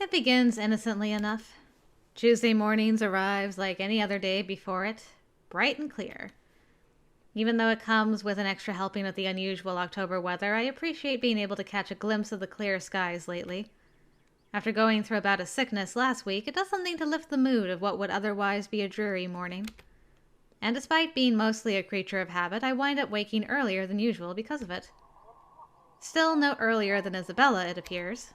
It begins innocently enough. Tuesday mornings arrives like any other day before it, bright and clear. Even though it comes with an extra helping of the unusual October weather, I appreciate being able to catch a glimpse of the clear skies lately. After going through a bout of sickness last week, it does something to lift the mood of what would otherwise be a dreary morning. And despite being mostly a creature of habit, I wind up waking earlier than usual because of it. Still no earlier than Isabella, it appears.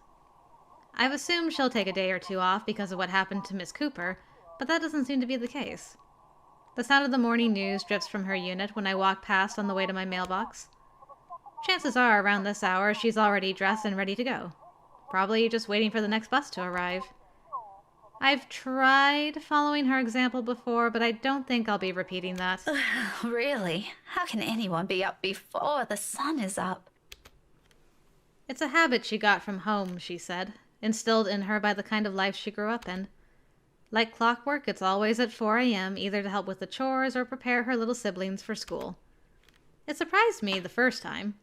I've assumed she'll take a day or two off because of what happened to Miss Cooper, but that doesn't seem to be the case. The sound of the morning news drifts from her unit when I walk past on the way to my mailbox. Chances are, around this hour, she's already dressed and ready to go. Probably just waiting for the next bus to arrive. I've tried following her example before, but I don't think I'll be repeating that. Really? How can anyone be up before the sun is up? It's a habit she got from home, she said, instilled in her by the kind of life she grew up in. Like clockwork, it's always at 4 a.m., either to help with the chores or prepare her little siblings for school. It surprised me the first time.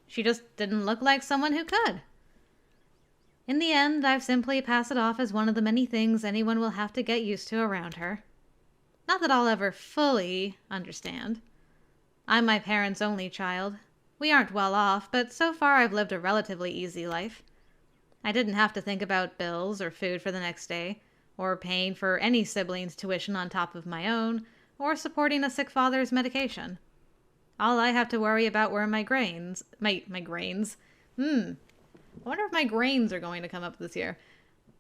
She just didn't look like someone who could. In the end, I've simply passed it off as one of the many things anyone will have to get used to around her. Not that I'll ever fully understand. I'm my parents' only child. We aren't well off, but so far I've lived a relatively easy life. I didn't have to think about bills or food for the next day, or paying for any sibling's tuition on top of my own, or supporting a sick father's medication. All I have to worry about were my grains. My grains? I wonder if my grains are going to come up this year.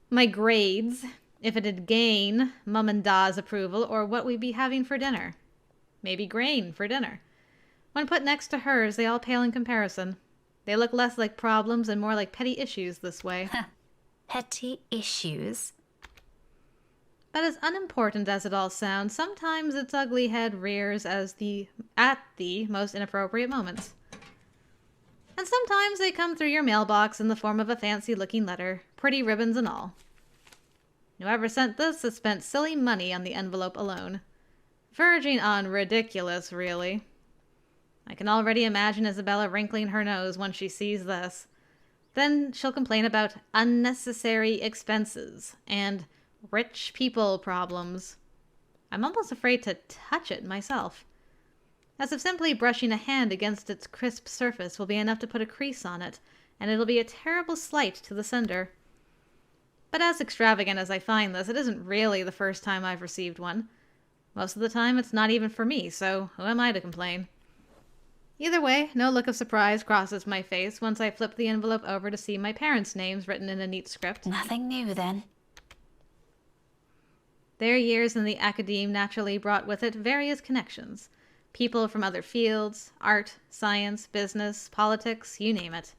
My grades, if it'd gain Mum and Da's approval, or what we'd be having for dinner. Maybe grain for dinner. When put next to hers, they all pale in comparison. They look less like problems and more like petty issues this way. Petty issues? But as unimportant as it all sounds, sometimes its ugly head rears at the most inappropriate moments. And sometimes they come through your mailbox in the form of a fancy-looking letter, pretty ribbons and all. Whoever sent this has spent silly money on the envelope alone. Verging on ridiculous, really. I can already imagine Isabella wrinkling her nose when she sees this. Then she'll complain about unnecessary expenses and rich people problems. I'm almost afraid to touch it myself. As if simply brushing a hand against its crisp surface will be enough to put a crease on it, and it'll be a terrible slight to the sender. But as extravagant as I find this, it isn't really the first time I've received one. Most of the time it's not even for me, so who am I to complain? Either way, no look of surprise crosses my face once I flip the envelope over to see my parents' names written in a neat script. Nothing new, then. Their years in the academe naturally brought with it various connections. People from other fields, art, science, business, politics, you name it.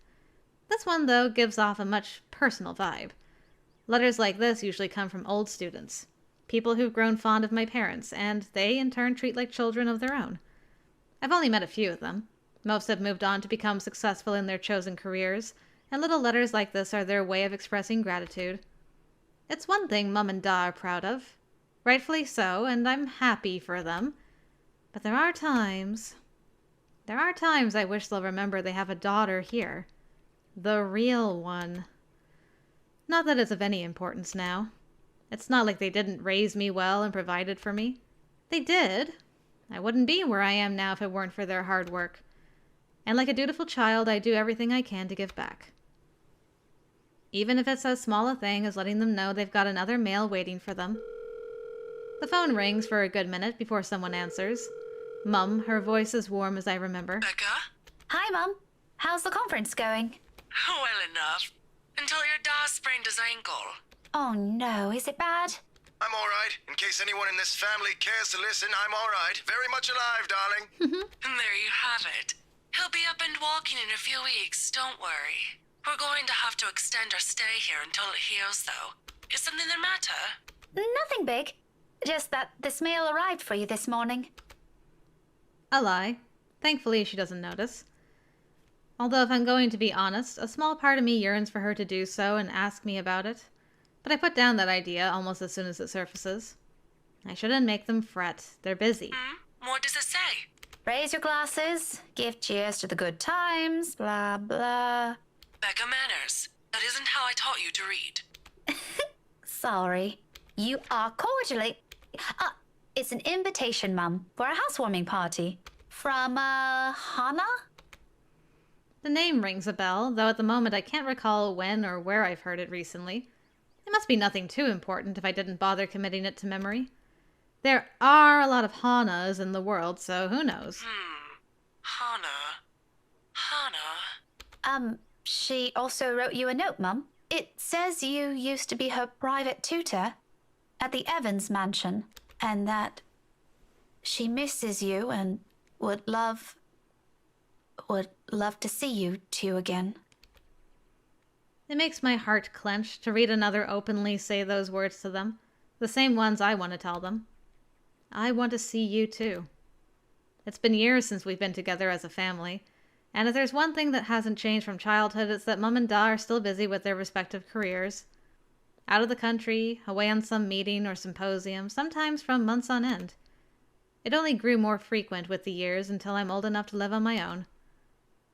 This one, though, gives off a much personal vibe. Letters like this usually come from old students, people who've grown fond of my parents, and they, in turn, treat like children of their own. I've only met a few of them. Most have moved on to become successful in their chosen careers, and little letters like this are their way of expressing gratitude. It's one thing Mum and Da are proud of. Rightfully so, and I'm happy for them. But there are times I wish they'll remember they have a daughter here. The real one. Not that it's of any importance now. It's not like they didn't raise me well and provided for me. They did. I wouldn't be where I am now if it weren't for their hard work. And like a dutiful child, I do everything I can to give back. Even if it's as small a thing as letting them know they've got another mail waiting for them. The phone rings for a good minute before someone answers. Mum, her voice as warm as I remember. Becca? Hi, Mum. How's the conference going? Well enough. Until your dad sprained his ankle. Oh no, is it bad? I'm all right. In case anyone in this family cares to listen, I'm all right. Very much alive, darling. And there you have it. He'll be up and walking in a few weeks, don't worry. We're going to have to extend our stay here until it heals, though. Is something the matter? Nothing big. Just that this mail arrived for you this morning. A lie. Thankfully, she doesn't notice. Although, if I'm going to be honest, a small part of me yearns for her to do so and ask me about it. But I put down that idea almost as soon as it surfaces. I shouldn't make them fret. They're busy. What does it say? Raise your glasses, give cheers to the good times, blah, blah. Becca manners. That isn't how I taught you to read. sorry. You are cordially... it's an invitation, Mum, for a housewarming party. From, Hana? The name rings a bell, though at the moment I can't recall when or where I've heard it recently. It must be nothing too important if I didn't bother committing it to memory. There are a lot of Hanas in the world, so who knows? Hana. She also wrote you a note, Mum. It says you used to be her private tutor at the Evans mansion, and that she misses you and would love to see you two again. It makes my heart clench to read another openly say those words to them, the same ones I want to tell them. I want to see you too. It's been years since we've been together as a family, and if there's one thing that hasn't changed from childhood, it's that Mum and Da are still busy with their respective careers. Out of the country, away on some meeting or symposium, sometimes from months on end. It only grew more frequent with the years until I'm old enough to live on my own.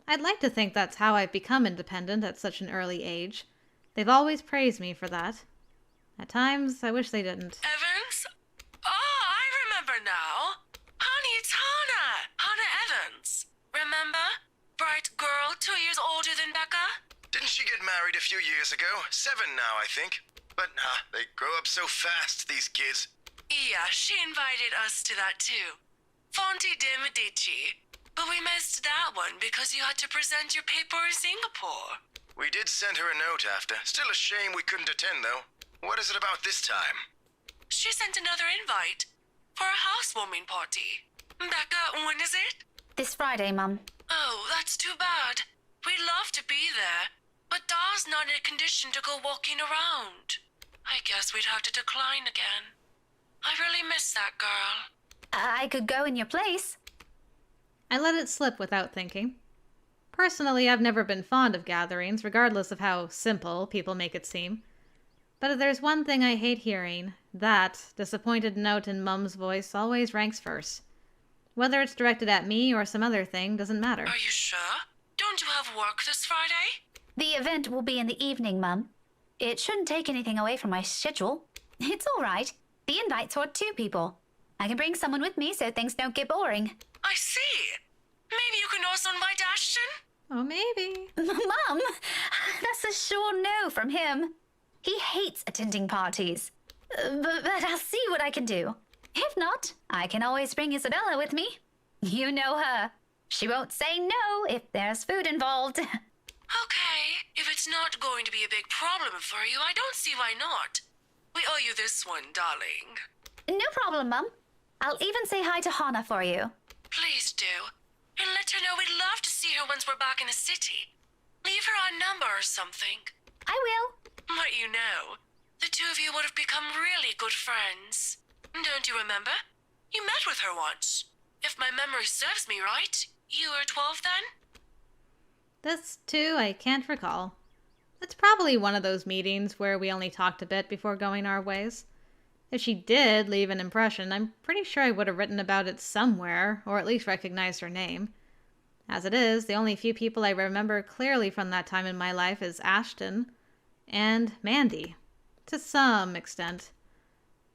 I'd like to think that's how I've become independent at such an early age. They've always praised me for that. At times, I wish they didn't. Evans? Oh, I remember now. Honey, it's Hana Evans. Remember? Bright girl, 2 years older than Becca? Didn't she get married a few years ago? 7 now, I think. But, they grow up so fast, these kids. Yeah, she invited us to that too. Fonte de Medici. But we missed that one because you had to present your paper in Singapore. We did send her a note after. Still a shame we couldn't attend, though. What is it about this time? She sent another invite for a housewarming party. Becca, when is it? This Friday, Mum. Oh, that's too bad. We'd love to be there, but Da's not in a condition to go walking around. I guess we'd have to decline again. I really miss that girl. I could go in your place. I let it slip without thinking. Personally, I've never been fond of gatherings, regardless of how simple people make it seem. But if there's one thing I hate hearing, that disappointed note in Mum's voice always ranks first. Whether it's directed at me or some other thing doesn't matter. Are you sure? Don't you have work this Friday? The event will be in the evening, Mum. It shouldn't take anything away from my schedule. It's all right. The invite's for 2 people. I can bring someone with me so things don't get boring. I see. Maybe you can also invite Ashton? Oh, maybe. Mum, that's a sure no from him. He hates attending parties. But I'll see what I can do. If not, I can always bring Isabella with me. You know her. She won't say no if there's food involved. Okay, if it's not going to be a big problem for you, I don't see why not. We owe you this one, darling. No problem, Mum. I'll even say hi to Hana for you. Please do. And let her know we'd love to see her once we're back in the city. Leave her a number or something. I will. But you know, the two of you would have become really good friends. Don't you remember? You met with her once. If my memory serves me right, you were 12 then? This, too, I can't recall. It's probably one of those meetings where we only talked a bit before going our ways. If she did leave an impression, I'm pretty sure I would have written about it somewhere, or at least recognized her name. As it is, the only few people I remember clearly from that time in my life is Ashton and Mandy, to some extent.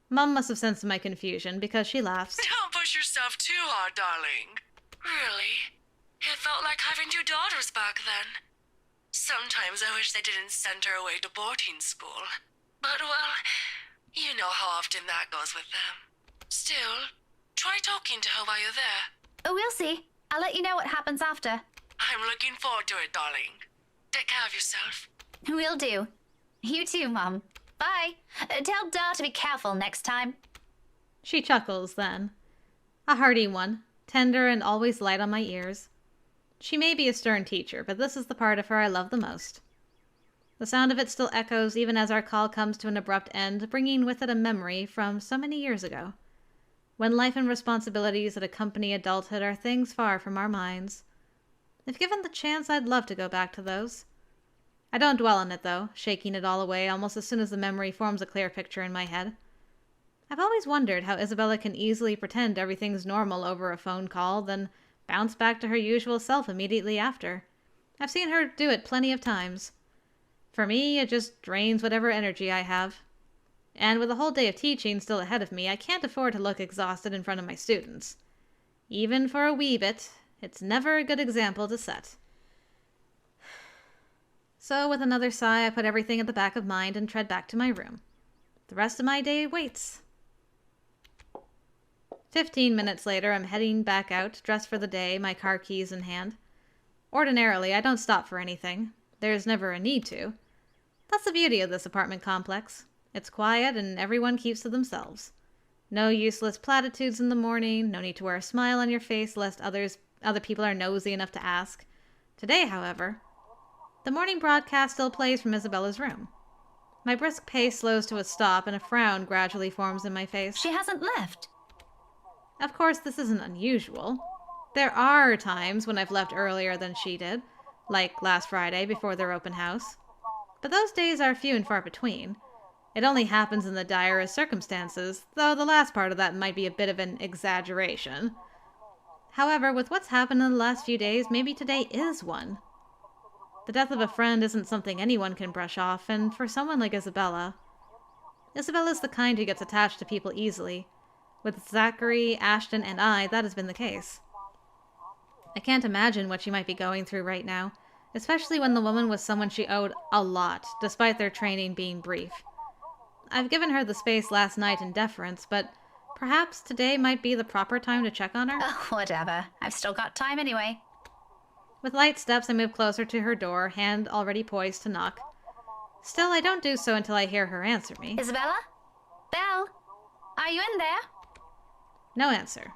Mum must have sensed my confusion because she laughs. Don't push yourself too hard, darling. Really? It felt like having 2 daughters back then. Sometimes I wish they didn't send her away to boarding school. But, well, you know how often that goes with them. Still, try talking to her while you're there. Oh, we'll see. I'll let you know what happens after. I'm looking forward to it, darling. Take care of yourself. Will do. You too, Mum. Bye. Tell Da to be careful next time. She chuckles then. A hearty one, tender and always light on my ears. She may be a stern teacher, but this is the part of her I love the most. The sound of it still echoes even as our call comes to an abrupt end, bringing with it a memory from so many years ago, when life and responsibilities that accompany adulthood are things far from our minds. If given the chance, I'd love to go back to those. I don't dwell on it, though, shaking it all away almost as soon as the memory forms a clear picture in my head. I've always wondered how Isabella can easily pretend everything's normal over a phone call, then bounce back to her usual self immediately after. I've seen her do it plenty of times. For me, it just drains whatever energy I have. And with a whole day of teaching still ahead of me, I can't afford to look exhausted in front of my students. Even for a wee bit, it's never a good example to set. So with another sigh, I put everything at the back of mind and tread back to my room. The rest of my day waits. 15 minutes later, I'm heading back out, dressed for the day, my car keys in hand. Ordinarily, I don't stop for anything. There's never a need to. That's the beauty of this apartment complex. It's quiet and everyone keeps to themselves. No useless platitudes in the morning, no need to wear a smile on your face lest other people are nosy enough to ask. Today, however, the morning broadcast still plays from Isabella's room. My brisk pace slows to a stop and a frown gradually forms in my face. She hasn't left. Of course, this isn't unusual. There are times when I've left earlier than she did, like last Friday before their open house. But those days are few and far between. It only happens in the direst circumstances, though the last part of that might be a bit of an exaggeration. However, with what's happened in the last few days, maybe today is one. The death of a friend isn't something anyone can brush off, and for someone like Isabella's the kind who gets attached to people easily. With Zachary, Ashton, and I, that has been the case. I can't imagine what she might be going through right now, especially when the woman was someone she owed a lot, despite their training being brief. I've given her the space last night in deference, but perhaps today might be the proper time to check on her? Oh, whatever. I've still got time anyway. With light steps, I move closer to her door, hand already poised to knock. Still, I don't do so until I hear her answer me. Isabella? Belle? Are you in there? No answer.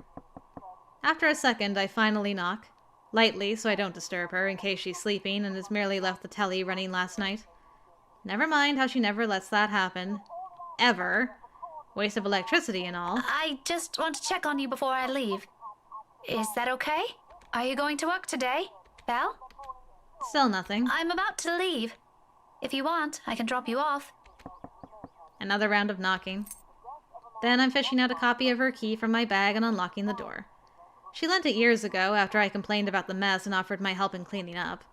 After a second, I finally knock, lightly so I don't disturb her in case she's sleeping and has merely left the telly running last night. Never mind how she never lets that happen. Ever. Waste of electricity and all. I just want to check on you before I leave. Is that okay? Are you going to work today, Belle? Still nothing. I'm about to leave. If you want, I can drop you off. Another round of knocking. Then I'm fishing out a copy of her key from my bag and unlocking the door. She lent it years ago after I complained about the mess and offered my help in cleaning up.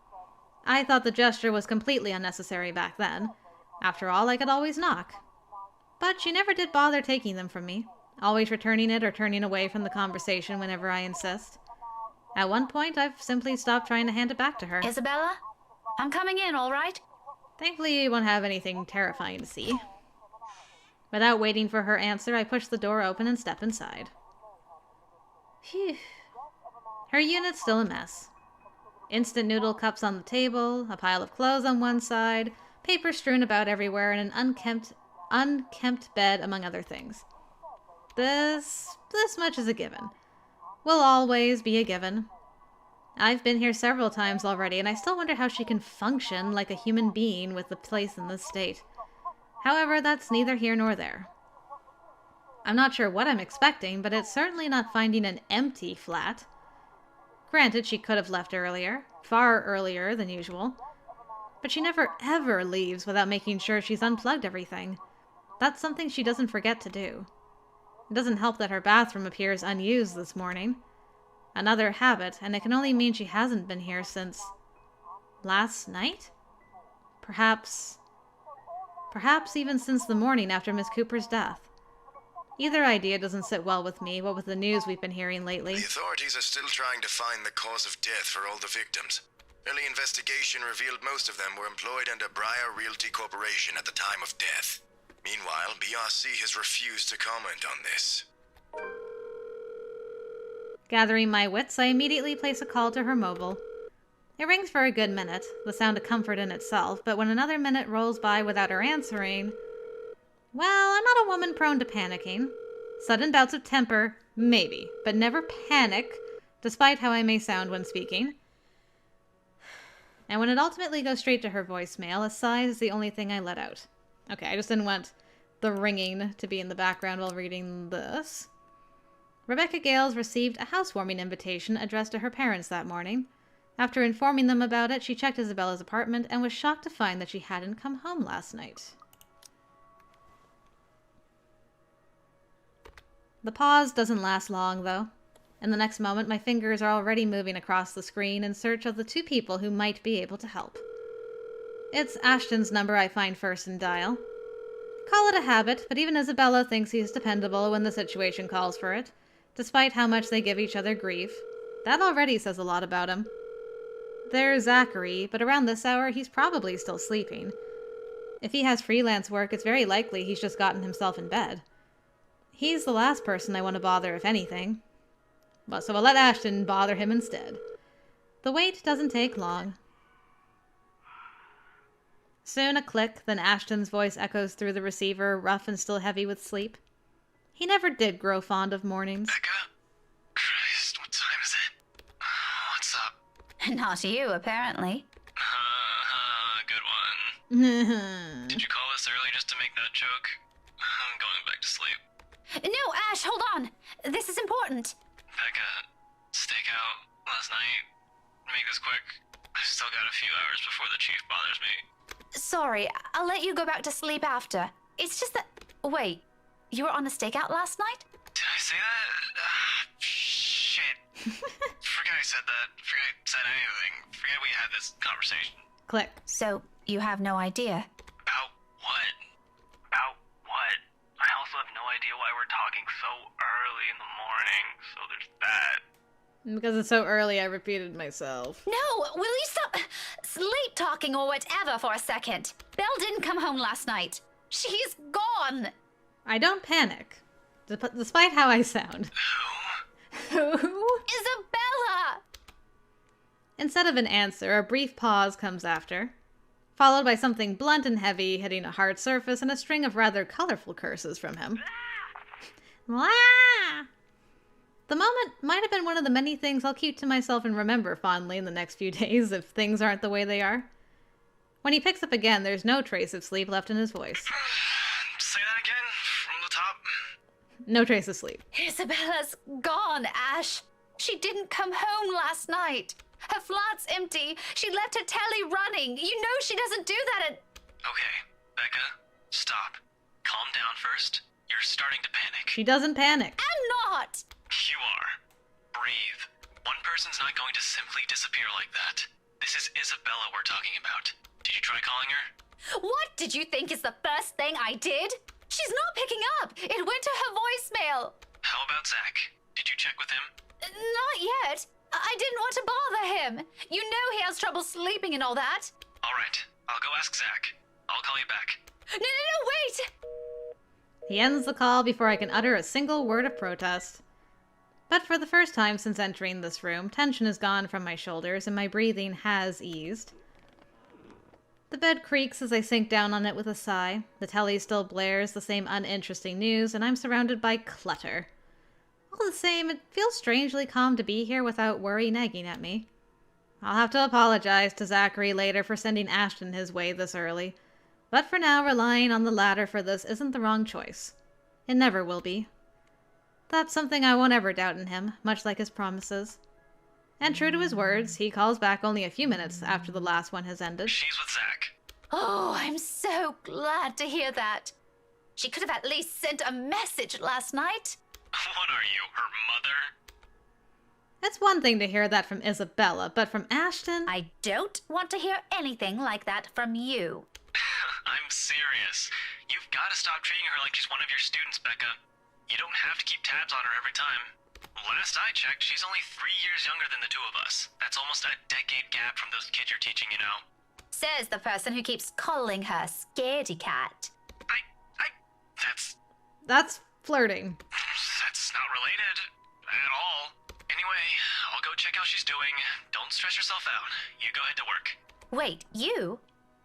I thought the gesture was completely unnecessary back then. After all, I could always knock. But she never did bother taking them from me, always returning it or turning away from the conversation whenever I insist. At one point, I've simply stopped trying to hand it back to her. Isabella? I'm coming in, all right? Thankfully, you won't have anything terrifying to see. Without waiting for her answer, I push the door open and step inside. Phew. Her unit's still a mess. Instant noodle cups on the table, a pile of clothes on one side, paper strewn about everywhere, and an unkempt bed, among other things. This much is a given. Will always be a given. I've been here several times already, and I still wonder how she can function like a human being with the place in this state. However, that's neither here nor there. I'm not sure what I'm expecting, but it's certainly not finding an empty flat. Granted, she could have left earlier, far earlier than usual. But she never ever leaves without making sure she's unplugged everything. That's something she doesn't forget to do. It doesn't help that her bathroom appears unused this morning. Another habit, and it can only mean she hasn't been here since last night? Perhaps even since the morning after Miss Cooper's death. Either idea doesn't sit well with me, what with the news we've been hearing lately. The authorities are still trying to find the cause of death for all the victims. Early investigation revealed most of them were employed under Briar Realty Corporation at the time of death. Meanwhile, BRC has refused to comment on this. Gathering my wits, I immediately place a call to her mobile. It rings for a good minute, the sound of comfort in itself, but when another minute rolls by without her answering... Well, I'm not a woman prone to panicking. Sudden bouts of temper, maybe, but never panic, despite how I may sound when speaking. And when it ultimately goes straight to her voicemail, a sigh is the only thing I let out. Okay, I just didn't want the ringing to be in the background while reading this. Rebecca Gales received a housewarming invitation addressed to her parents that morning. After informing them about it, she checked Isabella's apartment and was shocked to find that she hadn't come home last night. The pause doesn't last long, though. In the next moment, my fingers are already moving across the screen in search of the two people who might be able to help. It's Ashton's number I find first and dial. Call it a habit, but even Isabella thinks he's dependable when the situation calls for it, despite how much they give each other grief. That already says a lot about him. There's Zachary, but around this hour he's probably still sleeping. If he has freelance work, it's very likely he's just gotten himself in bed. He's the last person I want to bother, if anything. Well, so I'll let Ashton bother him instead. The wait doesn't take long. Soon a click, then Ashton's voice echoes through the receiver, rough and still heavy with sleep. He never did grow fond of mornings. Becca? Christ, what time is it? What's up? Not you, apparently. Good one. Did you call us early just to make that joke? I'm going back to sleep. No, Ash, hold on. This is important. Becca, stakeout last night. Make this quick. I've still got a few hours before the chief bothers me. Sorry, I'll let you go back to sleep after. It's just that... Wait, you were on a stakeout last night? Did I say that? Shit. Forget I said that. Forget I said anything. Forget we had this conversation. Click. So, you have no idea? About what? About what? I also have no idea why we're talking so early in the morning, so there's that. Because it's so early, I repeated myself. No, will you stop sleep talking or whatever for a second? Belle didn't come home last night. She's gone. I don't panic, despite how I sound. Who? Isabella! Instead of an answer, a brief pause comes after, followed by something blunt and heavy hitting a hard surface and a string of rather colorful curses from him. Wah! The moment might have been one of the many things I'll keep to myself and remember fondly in the next few days if things aren't the way they are. When he picks up again, there's no trace of sleep left in his voice. Say that again, from the top. No trace of sleep. Isabella's gone, Ash. She didn't come home last night. Her flat's empty. She left her telly running. You know she doesn't do that at... Okay, Becca, stop. Calm down first. You're starting to panic. She doesn't panic. I'm not. You are. Breathe. One person's not going to simply disappear like that. This is Isabella we're talking about. Did you try calling her? What did you think is the first thing I did? She's not picking up. It went to her voicemail. How about Zach? Did you check with him? Not yet. I didn't want to bother him. You know he has trouble sleeping and all that. All right, I'll go ask Zach. I'll call you back. No, wait! He ends the call before I can utter a single word of protest. But for the first time since entering this room, tension is gone from my shoulders and my breathing has eased. The bed creaks as I sink down on it with a sigh. The telly still blares the same uninteresting news, and I'm surrounded by clutter. All the same, it feels strangely calm to be here without worry nagging at me. I'll have to apologize to Zachary later for sending Ashton his way this early. But for now, relying on the latter for this isn't the wrong choice. It never will be. That's something I won't ever doubt in him, much like his promises. And true to his words, he calls back only a few minutes after the last one has ended. She's with Zach. Oh, I'm so glad to hear that. She could have at least sent a message last night. What are you, her mother? It's one thing to hear that from Isabella, but from Ashton? I don't want to hear anything like that from you. I'm serious. You've got to stop treating her like she's one of your students, Becca. You don't have to keep tabs on her every time. Last I checked, she's only 3 years younger than the two of us. That's almost a decade gap from those kids you're teaching, you know. Says the person who keeps calling her Scaredy Cat. That's flirting. That's not related at all. Anyway, I'll go check how she's doing. Don't stress yourself out. You go ahead to work. Wait, you?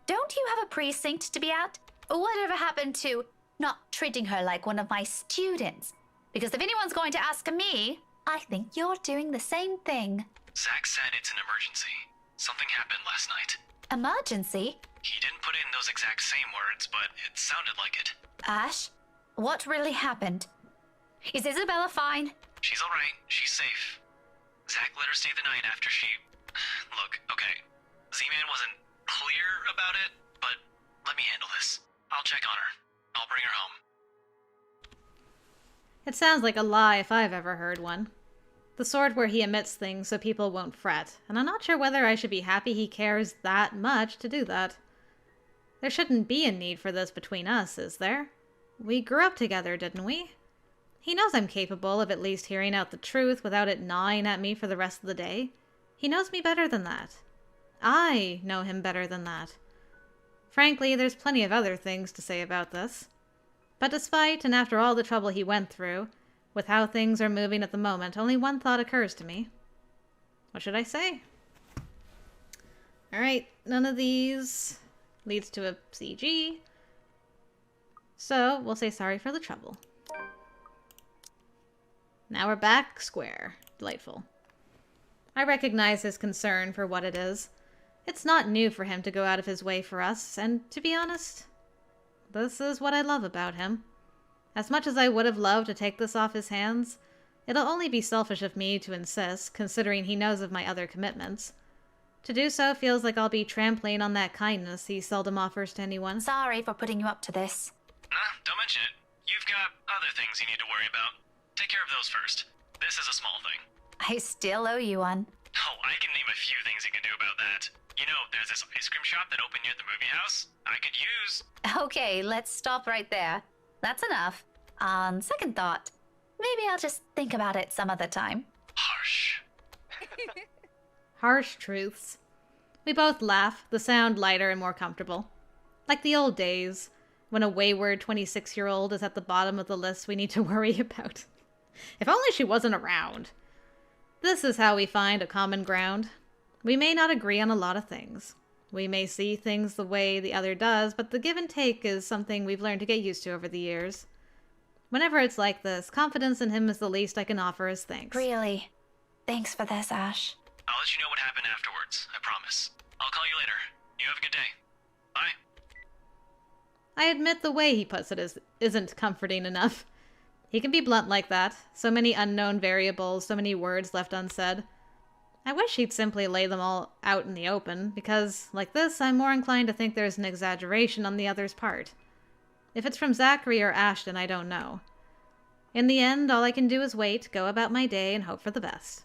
Don't you have a precinct to be at? Whatever happened to not treating her like one of my students? Because if anyone's going to ask me, I think you're doing the same thing. Zach said it's an emergency. Something happened last night. Emergency? He didn't put in those exact same words, but it sounded like it. Ash, what really happened? Is Isabella fine? She's alright. She's safe. Zach let her stay the night after she... Look, okay. Z-Man wasn't clear about it, but let me handle this. I'll check on her. I'll bring her home. It sounds like a lie if I've ever heard one. The sort where he omits things so people won't fret, and I'm not sure whether I should be happy he cares that much to do that. There shouldn't be a need for this between us, is there? We grew up together, didn't we? He knows I'm capable of at least hearing out the truth without it gnawing at me for the rest of the day. He knows me better than that. I know him better than that. Frankly, there's plenty of other things to say about this. But despite and after all the trouble he went through, with how things are moving at the moment, only one thought occurs to me. What should I say? Alright, none of these leads to a CG. So, we'll say sorry for the trouble. Now we're back square. Delightful. I recognize his concern for what it is. It's not new for him to go out of his way for us, and to be honest, this is what I love about him. As much as I would have loved to take this off his hands, it'll only be selfish of me to insist, considering he knows of my other commitments. To do so feels like I'll be trampling on that kindness he seldom offers to anyone. Sorry for putting you up to this. Nah, don't mention it. You've got other things you need to worry about. Take care of those first. This is a small thing. I still owe you one. Oh, I can name a few things you can do about that. You know, there's this ice cream shop that opened near the movie house. I could use. Okay, let's stop right there. That's enough. On second thought, maybe I'll just think about it some other time. Harsh. Harsh truths. We both laugh, the sound lighter and more comfortable. Like the old days, when a wayward 26-year-old is at the bottom of the list we need to worry about. If only she wasn't around. This is how we find a common ground. We may not agree on a lot of things. We may see things the way the other does, but the give and take is something we've learned to get used to over the years. Whenever it's like this, confidence in him is the least I can offer as thanks. Really? Thanks for this, Ash. I'll let you know what happened afterwards. I promise. I'll call you later. You have a good day. Bye. I admit the way he puts it isn't comforting enough. He can be blunt like that. So many unknown variables, so many words left unsaid. I wish he'd simply lay them all out in the open, because, like this, I'm more inclined to think there's an exaggeration on the other's part. If it's from Zachary or Ashton, I don't know. In the end, all I can do is wait, go about my day, and hope for the best.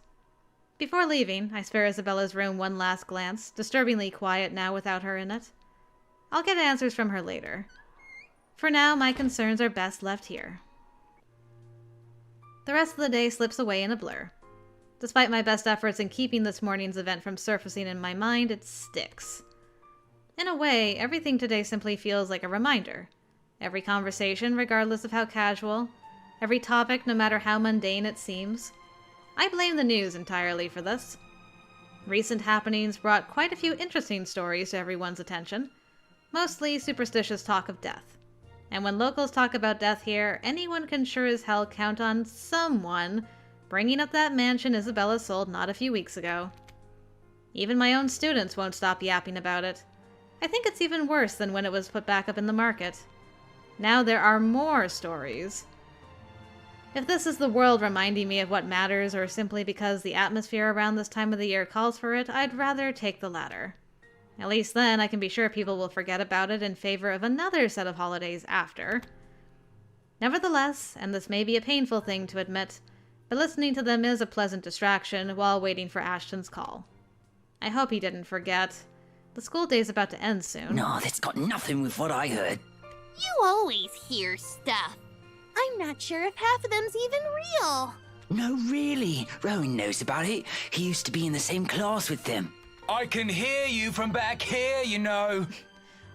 Before leaving, I spare Isabella's room one last glance, disturbingly quiet now without her in it. I'll get answers from her later. For now, my concerns are best left here. The rest of the day slips away in a blur. Despite my best efforts in keeping this morning's event from surfacing in my mind, it sticks. In a way, everything today simply feels like a reminder. Every conversation, regardless of how casual. Every topic, no matter how mundane it seems. I blame the news entirely for this. Recent happenings brought quite a few interesting stories to everyone's attention. Mostly superstitious talk of death. And when locals talk about death here, anyone can sure as hell count on someone bringing up that mansion Isabella sold not a few weeks ago. Even my own students won't stop yapping about it. I think it's even worse than when it was put back up in the market. Now there are more stories. If this is the world reminding me of what matters, or simply because the atmosphere around this time of the year calls for it, I'd rather take the latter. At least then I can be sure people will forget about it in favor of another set of holidays after. Nevertheless, and this may be a painful thing to admit, but listening to them is a pleasant distraction while waiting for Ashton's call. I hope he didn't forget. The school day's about to end soon. No, that's got nothing with what I heard. You always hear stuff. I'm not sure if half of them's even real. No, really. Rowan knows about it. He used to be in the same class with them. I can hear you from back here, you know.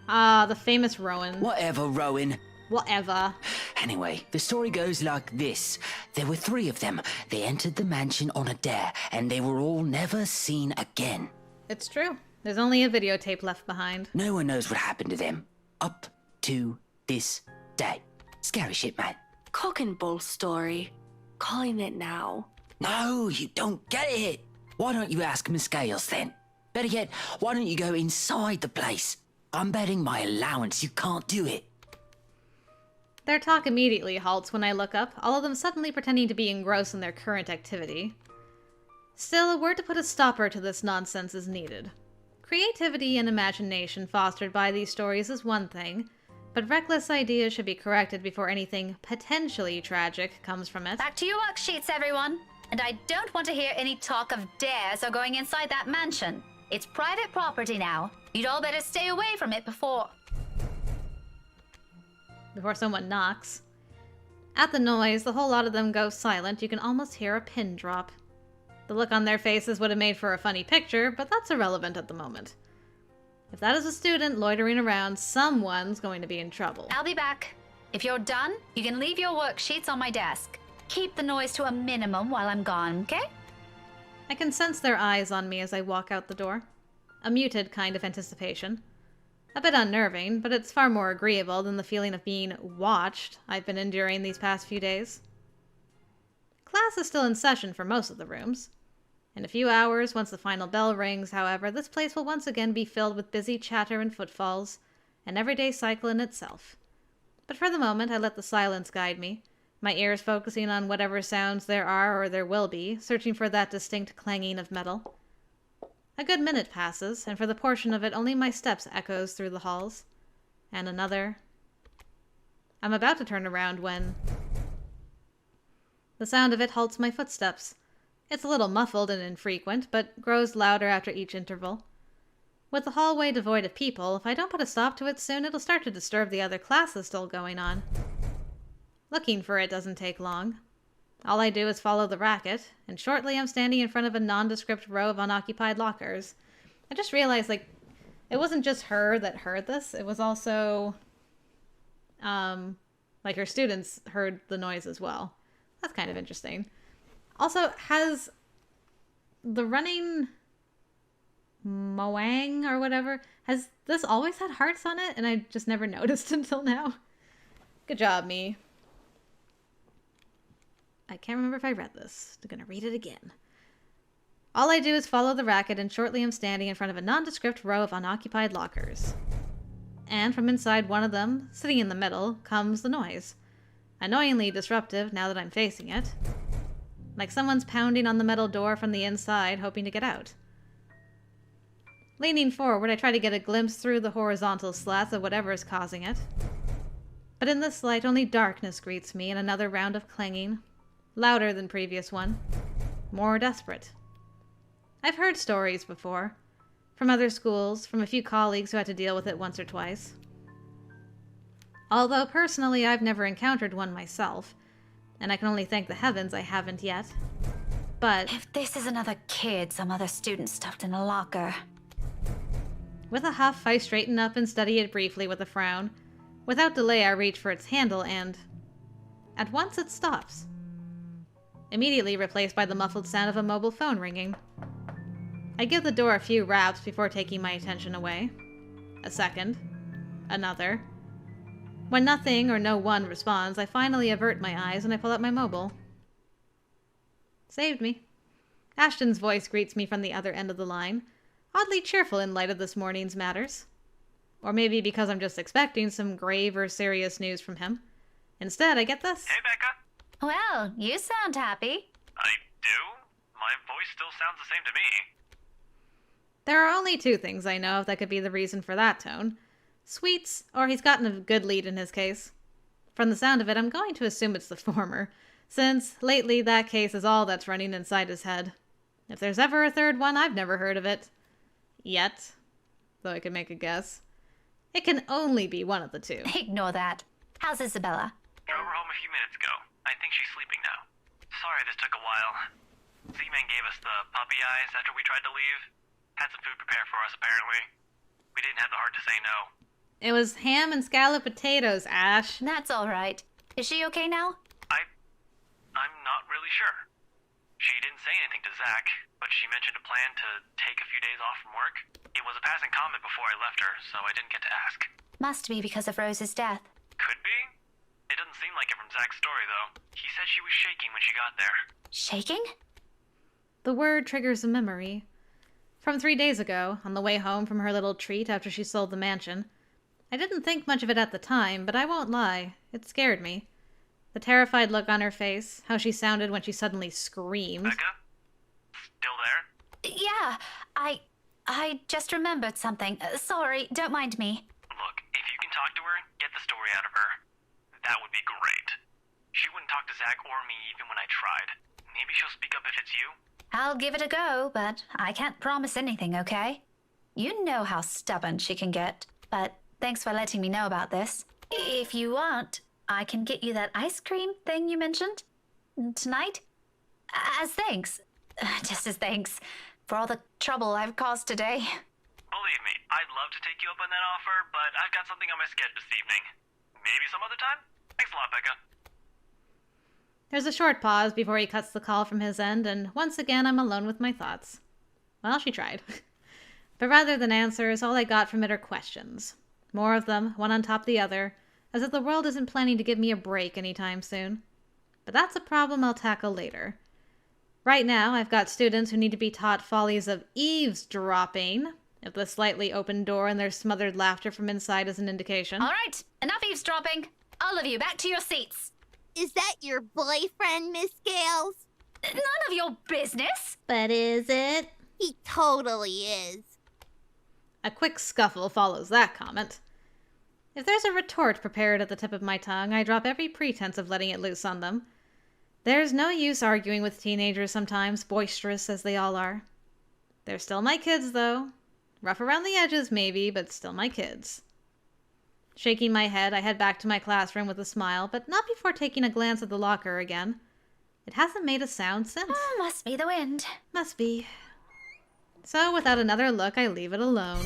Ah, the famous Rowan. Whatever, Rowan. Whatever. Anyway, the story goes like this. There were 3 of them. They entered the mansion on a dare, and they were all never seen again. It's true. There's only a videotape left behind. No one knows what happened to them. Up to this day. Scary shit, man. Cock and bull story. Calling it now. No, you don't get it. Why don't you ask Miss Gales then? Better yet, why don't you go inside the place? I'm betting my allowance you can't do it. Their talk immediately halts when I look up, all of them suddenly pretending to be engrossed in their current activity. Still, a word to put a stopper to this nonsense is needed. Creativity and imagination fostered by these stories is one thing, but reckless ideas should be corrected before anything potentially tragic comes from it. Back to your worksheets, everyone. And I don't want to hear any talk of dares or going inside that mansion. It's private property now. You'd all better stay away from it before... before someone knocks. At the noise, the whole lot of them go silent. You can almost hear a pin drop. The look on their faces would have made for a funny picture, but that's irrelevant at the moment. If that is a student loitering around, someone's going to be in trouble. I'll be back. If you're done, you can leave your worksheets on my desk. Keep the noise to a minimum while I'm gone, okay? I can sense their eyes on me as I walk out the door. A muted kind of anticipation. A bit unnerving, but it's far more agreeable than the feeling of being watched I've been enduring these past few days. Class is still in session for most of the rooms. In a few hours, once the final bell rings, however, this place will once again be filled with busy chatter and footfalls, an everyday cycle in itself. But for the moment, I let the silence guide me, my ears focusing on whatever sounds there are or there will be, searching for that distinct clanging of metal. A good minute passes, and for the portion of it only my steps echoes through the halls. And another. I'm about to turn around when the sound of it halts my footsteps. It's a little muffled and infrequent, but grows louder after each interval. With the hallway devoid of people, if I don't put a stop to it soon, it'll start to disturb the other classes still going on. Looking for it doesn't take long. All I do is follow the racket, and shortly I'm standing in front of a nondescript row of unoccupied lockers. I just realized, it wasn't just her that heard this, it was also, her students heard the noise as well. That's kind of interesting. Also, has the running Moang or whatever, has this always had hearts on it and I just never noticed until now? Good job, me. I can't remember if I read this. I'm gonna read it again. All I do is follow the racket, and shortly I'm standing in front of a nondescript row of unoccupied lockers. And from inside one of them, sitting in the middle, comes the noise. Annoyingly disruptive now that I'm facing it. Like someone's pounding on the metal door from the inside, hoping to get out. Leaning forward, I try to get a glimpse through the horizontal slats of whatever is causing it. But in this light, only darkness greets me and another round of clanging. Louder than previous one. More desperate. I've heard stories before. From other schools, from a few colleagues who had to deal with it once or twice. Although personally I've never encountered one myself, and I can only thank the heavens I haven't yet. But If this is another kid some other student stuffed in a locker. with a huff, I straighten up and study it briefly with a frown. Without delay, I reach for its handle and at once it stops. Immediately replaced by the muffled sound of a mobile phone ringing. I give the door a few raps before taking my attention away. A second. Another. When nothing or no one responds, I finally avert my eyes and I pull out my mobile. Saved me. Ashton's voice greets me from the other end of the line, oddly cheerful in light of this morning's matters. Or maybe because I'm just expecting some grave or serious news from him. Instead, I get this. Hey, Becca. Well, you sound happy. I do? My voice still sounds the same to me. There are only two things I know of that could be the reason for that tone. Sweets, or he's gotten a good lead in his case. From the sound of it, I'm going to assume it's the former, since lately that case is all that's running inside his head. If there's ever a third one, I've never heard of it. Yet. Though I could make a guess. It can only be one of the two. Ignore that. How's Isabella? Drove her home a few minutes ago. I think she's sleeping now. Sorry this took a while. Z-Man gave us the puppy eyes after we tried to leave. Had some food prepared for us, apparently. We didn't have the heart to say no. It was ham and scalloped potatoes, Ash. That's all right. Is she okay now? I'm not really sure. She didn't say anything to Zach, but she mentioned a plan to take a few days off from work. It was a passing comment before I left her, so I didn't get to ask. Must be because of Rose's death. Could be. It doesn't seem like it from Zach's story, though. He said she was shaking when she got there. Shaking? The word triggers a memory. From 3 days ago, on the way home from her little treat after she sold the mansion. I didn't think much of it at the time, but I won't lie. It scared me. The terrified look on her face, how she sounded when she suddenly screamed. Becca? Still there? Yeah, I just remembered something. Sorry, don't mind me. Look, if you can talk to her, get the story out of her. That would be great. She wouldn't talk to Zach or me even when I tried. Maybe she'll speak up if it's you? I'll give it a go, but I can't promise anything, okay? You know how stubborn she can get, but thanks for letting me know about this. If you want, I can get you that ice cream thing you mentioned tonight. As thanks. Just as thanks for all the trouble I've caused today. Believe me, I'd love to take you up on that offer, but I've got something on my schedule this evening. Maybe some other time? Thanks a lot, Becca. There's a short pause before he cuts the call from his end, and once again I'm alone with my thoughts. Well, she tried. But rather than answers, all I got from it are questions. More of them, one on top of the other, as if the world isn't planning to give me a break anytime soon. But that's a problem I'll tackle later. Right now, I've got students who need to be taught follies of eavesdropping, if the slightly open door and their smothered laughter from inside is an indication. All right, enough eavesdropping. All of you, back to your seats. Is that your boyfriend, Miss Scales? None of your business. But is it? He totally is. A quick scuffle follows that comment. If there's a retort prepared at the tip of my tongue, I drop every pretense of letting it loose on them. There's no use arguing with teenagers sometimes, boisterous as they all are. They're still my kids, though. Rough around the edges, maybe, but still my kids. Shaking my head, I head back to my classroom with a smile, but not before taking a glance at the locker again. It hasn't made a sound since. Oh, must be the wind. Must be. So, without another look, I leave it alone.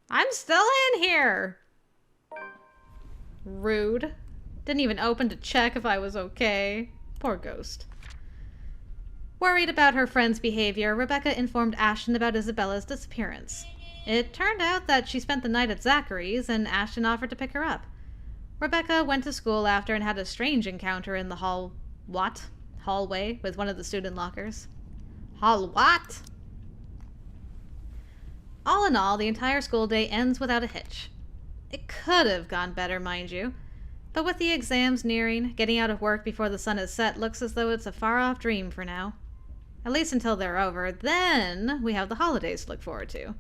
I'm still in here! Rude. Didn't even open to check if I was okay. Poor ghost. Worried about her friend's behavior, Rebecca informed Ashton about Isabella's disappearance. It turned out that she spent the night at Zachary's, and Ashton offered to pick her up. Rebecca went to school after and had a strange encounter in the hallway with one of the student lockers. Hall what? All in all, the entire school day ends without a hitch. It could have gone better, mind you. But with the exams nearing, getting out of work before the sun is set looks as though it's a far-off dream for now. At least until they're over, then we have the holidays to look forward to.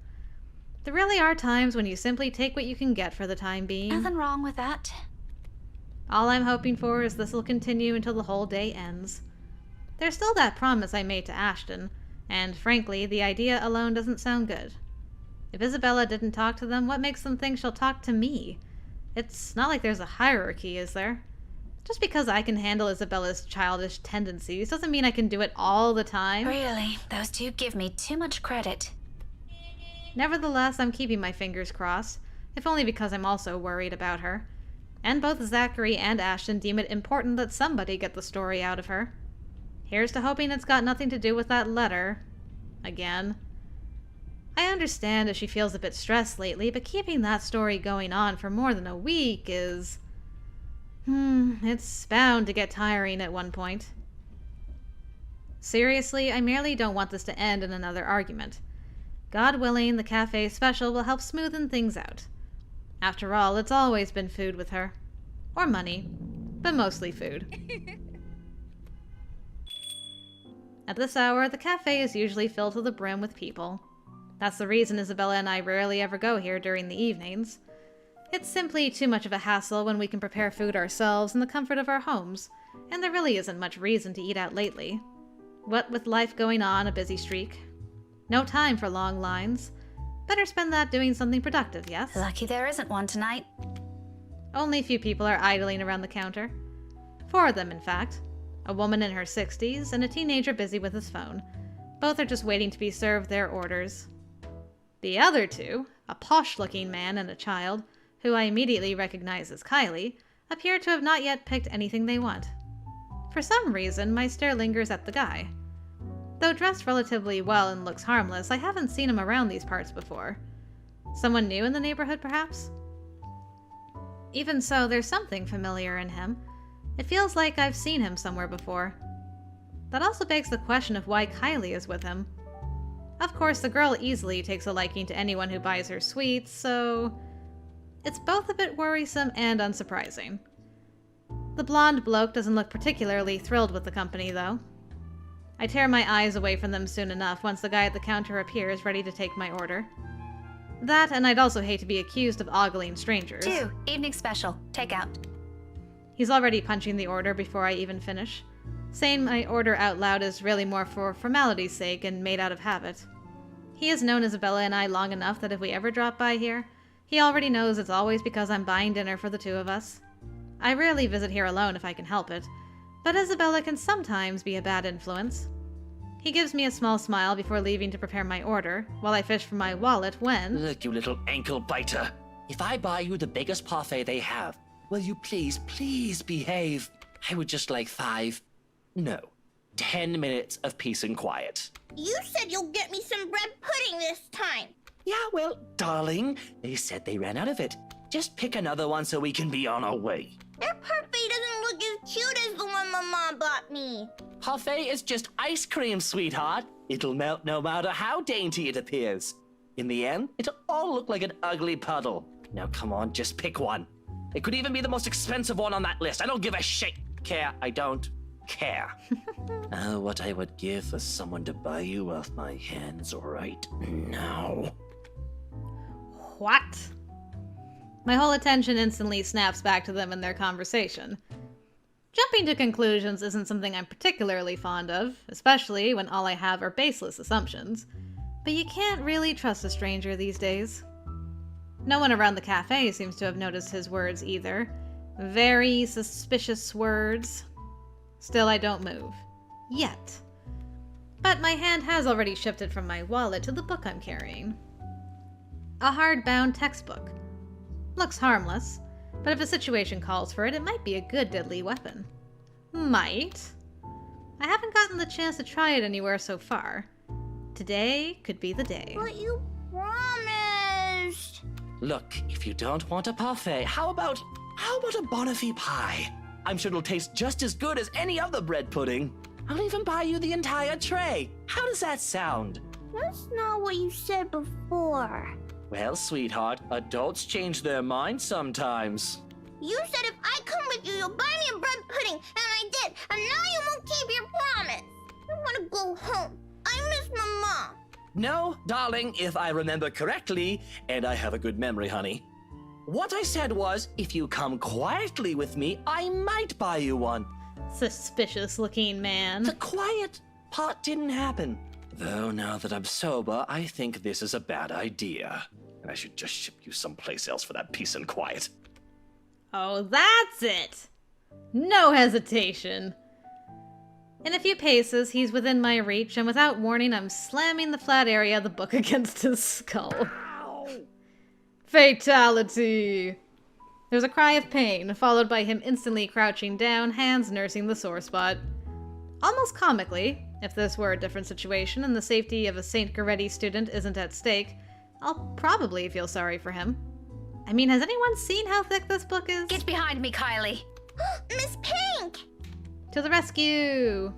There really are times when you simply take what you can get for the time being. Nothing wrong with that. All I'm hoping for is this will continue until the whole day ends. There's still that promise I made to Ashton, and frankly, the idea alone doesn't sound good. If Isabella didn't talk to them, what makes them think she'll talk to me? It's not like there's a hierarchy, is there? Just because I can handle Isabella's childish tendencies doesn't mean I can do it all the time. Really, those two give me too much credit. Nevertheless, I'm keeping my fingers crossed, if only because I'm also worried about her. And both Zachary and Ashton deem it important that somebody get the story out of her. Here's to hoping it's got nothing to do with that letter. Again. I understand if she feels a bit stressed lately, but keeping that story going on for more than a week is... it's bound to get tiring at one point. Seriously, I merely don't want this to end in another argument. God willing, the cafe special will help smoothen things out. After all, it's always been food with her. Or money, but mostly food. At this hour, the cafe is usually filled to the brim with people. That's the reason Isabella and I rarely ever go here during the evenings. It's simply too much of a hassle when we can prepare food ourselves in the comfort of our homes, and there really isn't much reason to eat out lately. What with life going on a busy streak. No time for long lines. Better spend that doing something productive, yes? Lucky there isn't one tonight. Only a few people are idling around the counter. 4 of them, in fact. A woman in her 60s and a teenager busy with his phone. Both are just waiting to be served their orders. The other 2, a posh-looking man and a child, who I immediately recognize as Kylie, appear to have not yet picked anything they want. For some reason, my stare lingers at the guy. Though dressed relatively well and looks harmless, I haven't seen him around these parts before. Someone new in the neighborhood, perhaps? Even so, there's something familiar in him. It feels like I've seen him somewhere before. That also begs the question of why Kylie is with him. Of course, the girl easily takes a liking to anyone who buys her sweets, so... it's both a bit worrisome and unsurprising. The blonde bloke doesn't look particularly thrilled with the company, though. I tear my eyes away from them soon enough once the guy at the counter appears ready to take my order. That, and I'd also hate to be accused of ogling strangers. 2, evening special, takeout. He's already punching the order before I even finish. Saying my order out loud is really more for formality's sake and made out of habit. He has known Isabella and I long enough that if we ever drop by here, He already knows it's always because I'm buying dinner for the two of us. I rarely visit here alone if I can help it, but Isabella can sometimes be a bad influence. He gives me a small smile before leaving to prepare my order, while I fish for my wallet when... Look, you little ankle biter. If I buy you the biggest parfait they have, will you please behave? I would just like 10 minutes of peace and quiet. You said you'll get me some bread pudding this time. Yeah, well, darling, they said they ran out of it. Just pick another one so we can be on our way. Their parfait doesn't look as cute as the one my mom bought me. Parfait is just ice cream, sweetheart. It'll melt no matter how dainty it appears. In the end, it'll all look like an ugly puddle. Now come on, just pick one. It could even be the most expensive one on that list. I don't give a shit. I don't care. What I would give for someone to buy you off my hands right now. What? My whole attention instantly snaps back to them and their conversation. Jumping to conclusions isn't something I'm particularly fond of, especially when all I have are baseless assumptions. But you can't really trust a stranger these days. No one around the cafe seems to have noticed his words either. Very suspicious words. Still, I don't move. Yet. But my hand has already shifted from my wallet to the book I'm carrying. A hardbound textbook. Looks harmless, but if a situation calls for it, it might be a good deadly weapon. Might. I haven't gotten the chance to try it anywhere so far. Today could be the day. But you promised. Look, if you don't want a parfait, how about a Bonifay pie? I'm sure it'll taste just as good as any other bread pudding. I'll even buy you the entire tray. How does that sound? That's not what you said before. Well, sweetheart, adults change their minds sometimes. You said if I come with you, you'll buy me a bread pudding, and I did, and now you won't keep your promise. I want to go home. I miss my mom. No, darling, if I remember correctly, and I have a good memory, honey. What I said was, if you come quietly with me, I might buy you one. Suspicious-looking man. The quiet part didn't happen. Though now that I'm sober, I think this is a bad idea. And I should just ship you someplace else for that peace and quiet. Oh, that's it! No hesitation. In a few paces, he's within my reach, and without warning, I'm slamming the flat area of the book against his skull. Ow! Fatality! There's a cry of pain, followed by him instantly crouching down, hands nursing the sore spot. Almost comically, if this were a different situation and the safety of a St. Goretti student isn't at stake, I'll probably feel sorry for him. I mean, has anyone seen how thick this book is? Get behind me, Kylie. Miss Pink! To the rescue!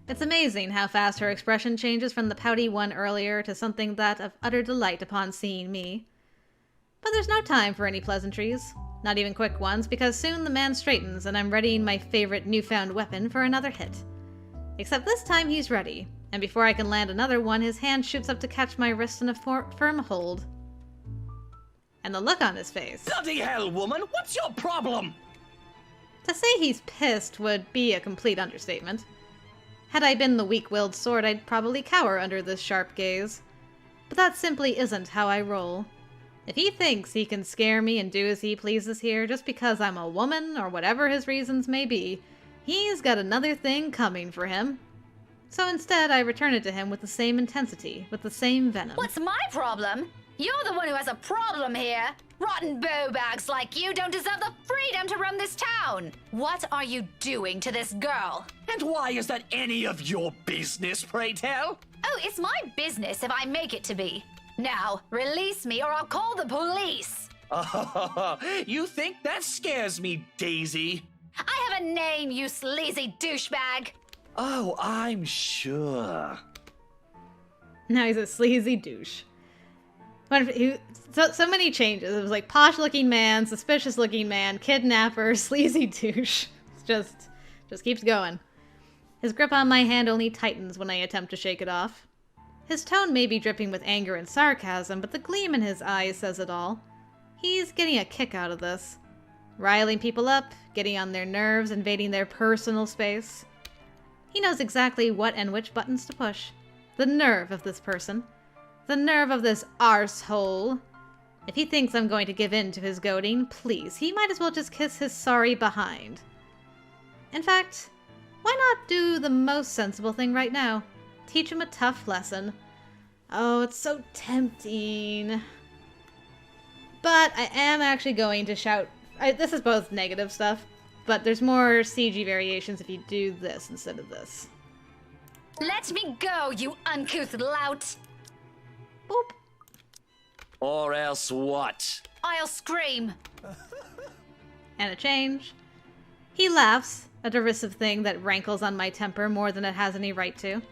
It's amazing how fast her expression changes from the pouty one earlier to something that of utter delight upon seeing me. But there's no time for any pleasantries, not even quick ones, because soon the man straightens and I'm readying my favorite newfound weapon for another hit. Except this time he's ready, and before I can land another one, his hand shoots up to catch my wrist in a firm hold. And the look on his face. Bloody hell, woman! What's your problem? To say he's pissed would be a complete understatement. Had I been the weak-willed sort, I'd probably cower under this sharp gaze. But that simply isn't how I roll. If he thinks he can scare me and do as he pleases here just because I'm a woman or whatever his reasons may be, he's got another thing coming for him. So instead, I return it to him with the same intensity, with the same venom. What's my problem? You're the one who has a problem here. Rotten bowbags like you don't deserve the freedom to run this town. What are you doing to this girl? And why is that any of your business, pray tell? Oh, it's my business if I make it to be. Now, release me or I'll call the police. Oh, you think that scares me, Daisy? I have a name, you sleazy douchebag. Oh, I'm sure. Now he's a sleazy douche. So many changes. It was like posh-looking man, suspicious-looking man, kidnapper, sleazy douche. It just keeps going. His grip on my hand only tightens when I attempt to shake it off. His tone may be dripping with anger and sarcasm, but the gleam in his eyes says it all. He's getting a kick out of this. Riling people up, getting on their nerves, invading their personal space. He knows exactly what and which buttons to push. The nerve of this person. The nerve of this arsehole. If he thinks I'm going to give in to his goading, please, he might as well just kiss his sorry behind. In fact, why not do the most sensible thing right now? Teach him a tough lesson. Oh, it's so tempting. But I am actually going to shout... this is both negative stuff, but there's more CG variations if you do this instead of this. Let me go, you uncouth lout! Boop. Or else what? I'll scream. And a change. He laughs, a derisive thing that rankles on my temper more than it has any right to.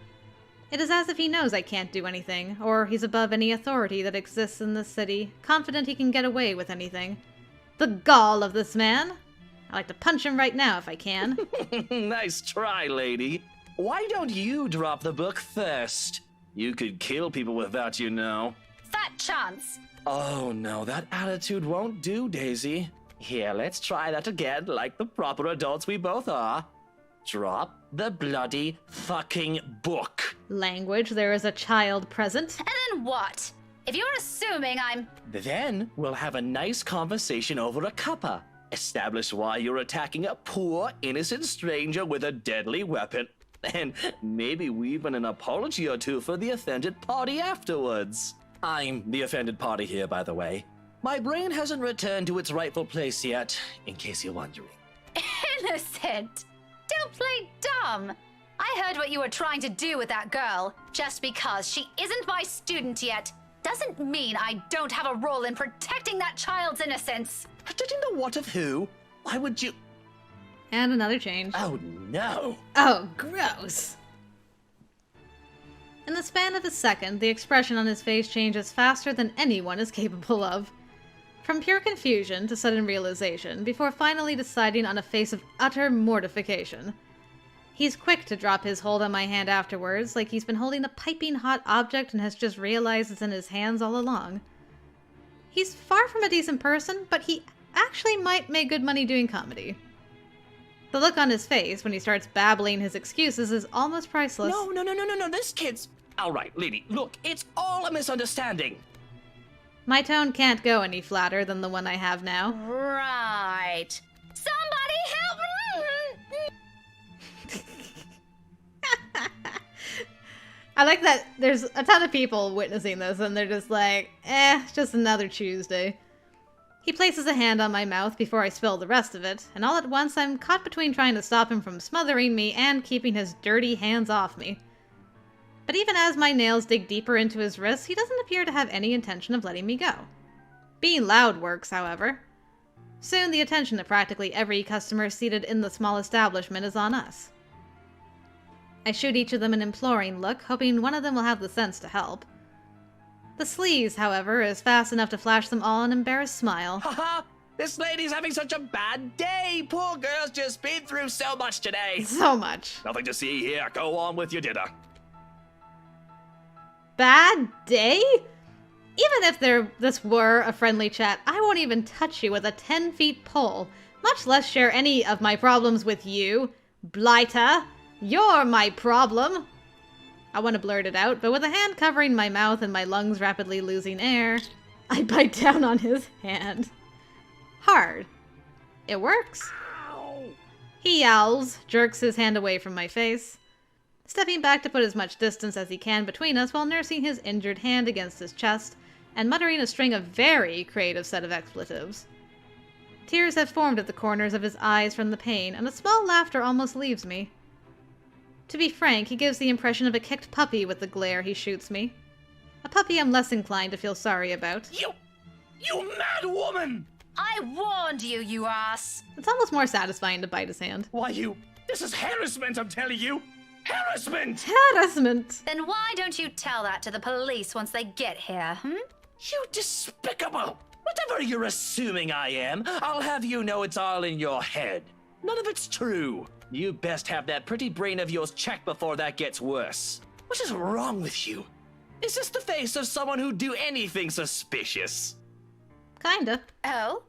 It is as if he knows I can't do anything, or he's above any authority that exists in this city, confident he can get away with anything. The gall of this man! I'd like to punch him right now if I can. Nice try, lady. Why don't you drop the book first? You could kill people with that, you know. Fat chance. Oh no, that attitude won't do, Daisy. Here, let's try that again, like the proper adults we both are. Drop the bloody fucking book. Language, there is a child present. And then what? If you're assuming I'm... Then we'll have a nice conversation over a cuppa. Establish why you're attacking a poor, innocent stranger with a deadly weapon. And maybe weave in an apology or two for the offended party afterwards. I'm the offended party here, by the way. My brain hasn't returned to its rightful place yet, in case you're wondering. Innocent! Don't play dumb! I heard what you were trying to do with that girl. Just because she isn't my student yet doesn't mean I don't have a role in protecting that child's innocence. Protecting the what of who? Why would you... And another change. Oh no! Oh, gross! In the span of a second, the expression on his face changes faster than anyone is capable of. From pure confusion to sudden realization, before finally deciding on a face of utter mortification. He's quick to drop his hold on my hand afterwards, like he's been holding a piping hot object and has just realized it's in his hands all along. He's far from a decent person, but he actually might make good money doing comedy. The look on his face when he starts babbling his excuses is almost priceless. No, this kid's... Alright, lady, look, it's all a misunderstanding. My tone can't go any flatter than the one I have now. Right. Somebody help me! I like that there's a ton of people witnessing this and they're just like, just another Tuesday. He places a hand on my mouth before I spill the rest of it, and all at once I'm caught between trying to stop him from smothering me and keeping his dirty hands off me. But even as my nails dig deeper into his wrists, he doesn't appear to have any intention of letting me go. Being loud works, however. Soon the attention of practically every customer seated in the small establishment is on us. I shoot each of them an imploring look, hoping one of them will have the sense to help. The sleaze, however, is fast enough to flash them all an embarrassed smile. Haha! This lady's having such a bad day! Poor girl's just been through so much today! So much. Nothing to see here. Go on with your dinner. Bad day? Even if this were a friendly chat, I won't even touch you with a 10-feet pole, much less share any of my problems with you. Blighter, you're my problem. I want to blurt it out, but with a hand covering my mouth and my lungs rapidly losing air, I bite down on his hand. Hard. It works. He yowls, jerks his hand away from my face, stepping back to put as much distance as he can between us while nursing his injured hand against his chest and muttering a string of very creative set of expletives. Tears have formed at the corners of his eyes from the pain, and a small laughter almost leaves me. To be frank, he gives the impression of a kicked puppy with the glare he shoots me. A puppy I'm less inclined to feel sorry about. You mad woman! I warned you, you ass! It's almost more satisfying to bite his hand. Why this is harassment, I'm telling you! Harassment! Harassment! Then why don't you tell that to the police once they get here, You despicable! Whatever you're assuming I am, I'll have you know it's all in your head. None of it's true. You best have that pretty brain of yours checked before that gets worse. What is wrong with you? Is this the face of someone who'd do anything suspicious? Kinda. Oh?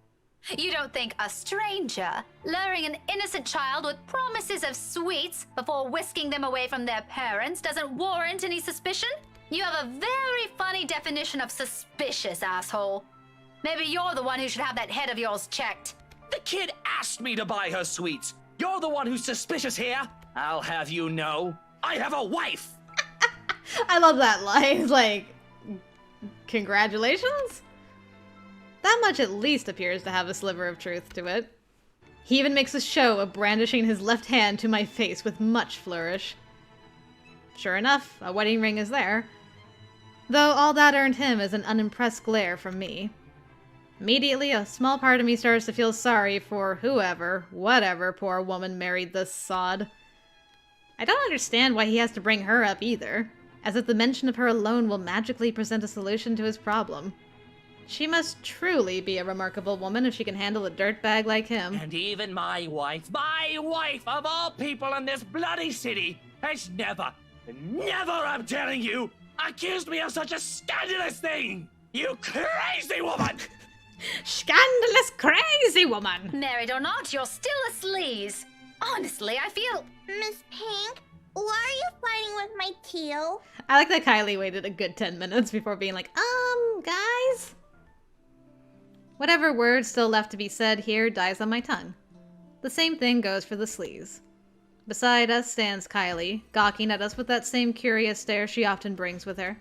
You don't think a stranger luring an innocent child with promises of sweets before whisking them away from their parents doesn't warrant any suspicion? You have a very funny definition of suspicious, asshole. Maybe you're the one who should have that head of yours checked. The kid asked me to buy her sweets. You're the one who's suspicious here. I'll have you know, I have a wife. I love that line. Like, congratulations? That much at least appears to have a sliver of truth to it. He even makes a show of brandishing his left hand to my face with much flourish. Sure enough, a wedding ring is there. Though all that earned him is an unimpressed glare from me. Immediately, a small part of me starts to feel sorry for whatever poor woman married this sod. I don't understand why he has to bring her up either, as if the mention of her alone will magically present a solution to his problem. She must truly be a remarkable woman if she can handle a dirtbag like him. And even my wife of all people in this bloody city, has never, I'm telling you, accused me of such a scandalous thing! You crazy woman! Scandalous crazy woman! Married or not, you're still a sleaze. Honestly, I feel... Miss Pink, why are you fighting with my teal? I like that Kylie waited a good 10 minutes before being like, guys? Whatever word still left to be said here dies on my tongue. The same thing goes for the sleaze. Beside us stands Kylie, gawking at us with that same curious stare she often brings with her.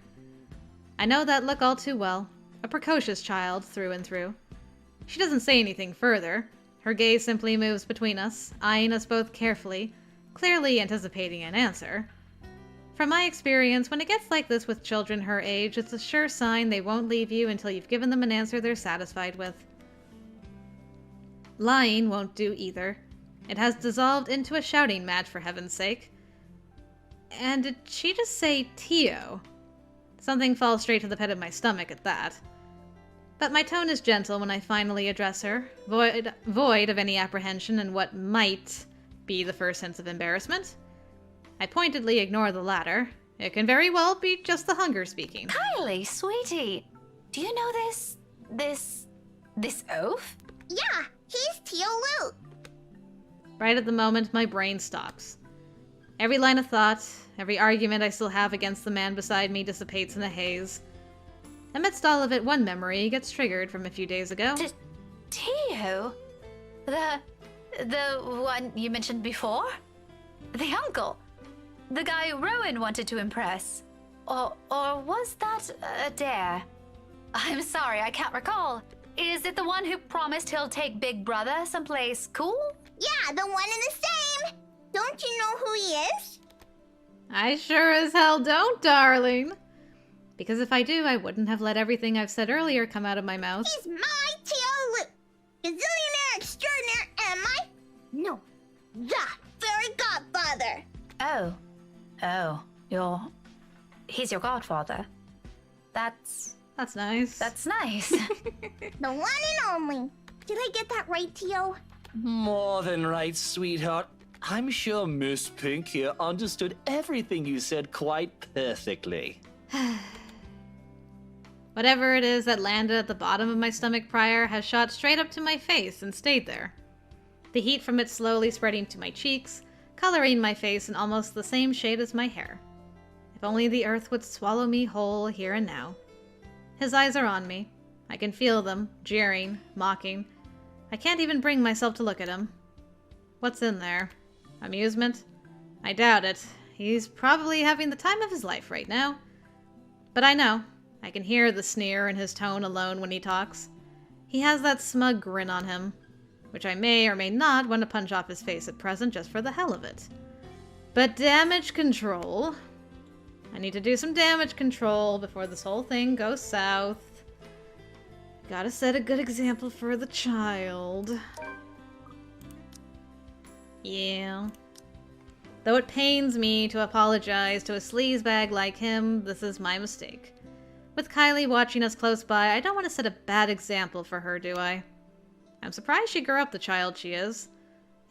I know that look all too well. A precocious child, through and through. She doesn't say anything further. Her gaze simply moves between us, eyeing us both carefully, clearly anticipating an answer. From my experience, when it gets like this with children her age, it's a sure sign they won't leave you until you've given them an answer they're satisfied with. Lying won't do either. It has dissolved into a shouting match, for heaven's sake. And did she just say Tio? Something falls straight to the pit of my stomach at that. But my tone is gentle when I finally address her, void of any apprehension and what might be the first sense of embarrassment. I pointedly ignore the latter. It can very well be just the hunger speaking. Kylie, sweetie, do you know this oaf? Yeah, he's Teal Luke. Right at the moment, my brain stops. Every line of thought, every argument I still have against the man beside me dissipates in a haze. Amidst all of it, one memory gets triggered from a few days ago. Tio? The one you mentioned before? The uncle? The guy Rowan wanted to impress? Or was that a dare? I'm sorry, I can't recall. Is it the one who promised he'll take Big Brother someplace cool? Yeah, the one in the same. Don't you know who he is? I sure as hell don't, darling. Because if I do, I wouldn't have let everything I've said earlier come out of my mouth. He's my Teal Luke. Gazillionaire extraordinaire, am I? No, the fairy godfather. He's your godfather. That's nice. That's nice. The one and only. Did I get that right, Tio? More than right, sweetheart. I'm sure Miss Pink here understood everything you said quite perfectly. Whatever it is that landed at the bottom of my stomach prior has shot straight up to my face and stayed there. The heat from it slowly spreading to my cheeks, coloring my face in almost the same shade as my hair. If only the earth would swallow me whole here and now. His eyes are on me. I can feel them, jeering, mocking. I can't even bring myself to look at him. What's in there? Amusement? I doubt it. He's probably having the time of his life right now. But I know. I can hear the sneer in his tone alone when he talks. He has that smug grin on him, which I may or may not want to punch off his face at present just for the hell of it. But damage control... I need to do some damage control before this whole thing goes south. Gotta set a good example for the child. Yeah. Though it pains me to apologize to a sleazebag like him, this is my mistake. With Kylie watching us close by, I don't want to set a bad example for her, do I? I'm surprised she grew up the child she is.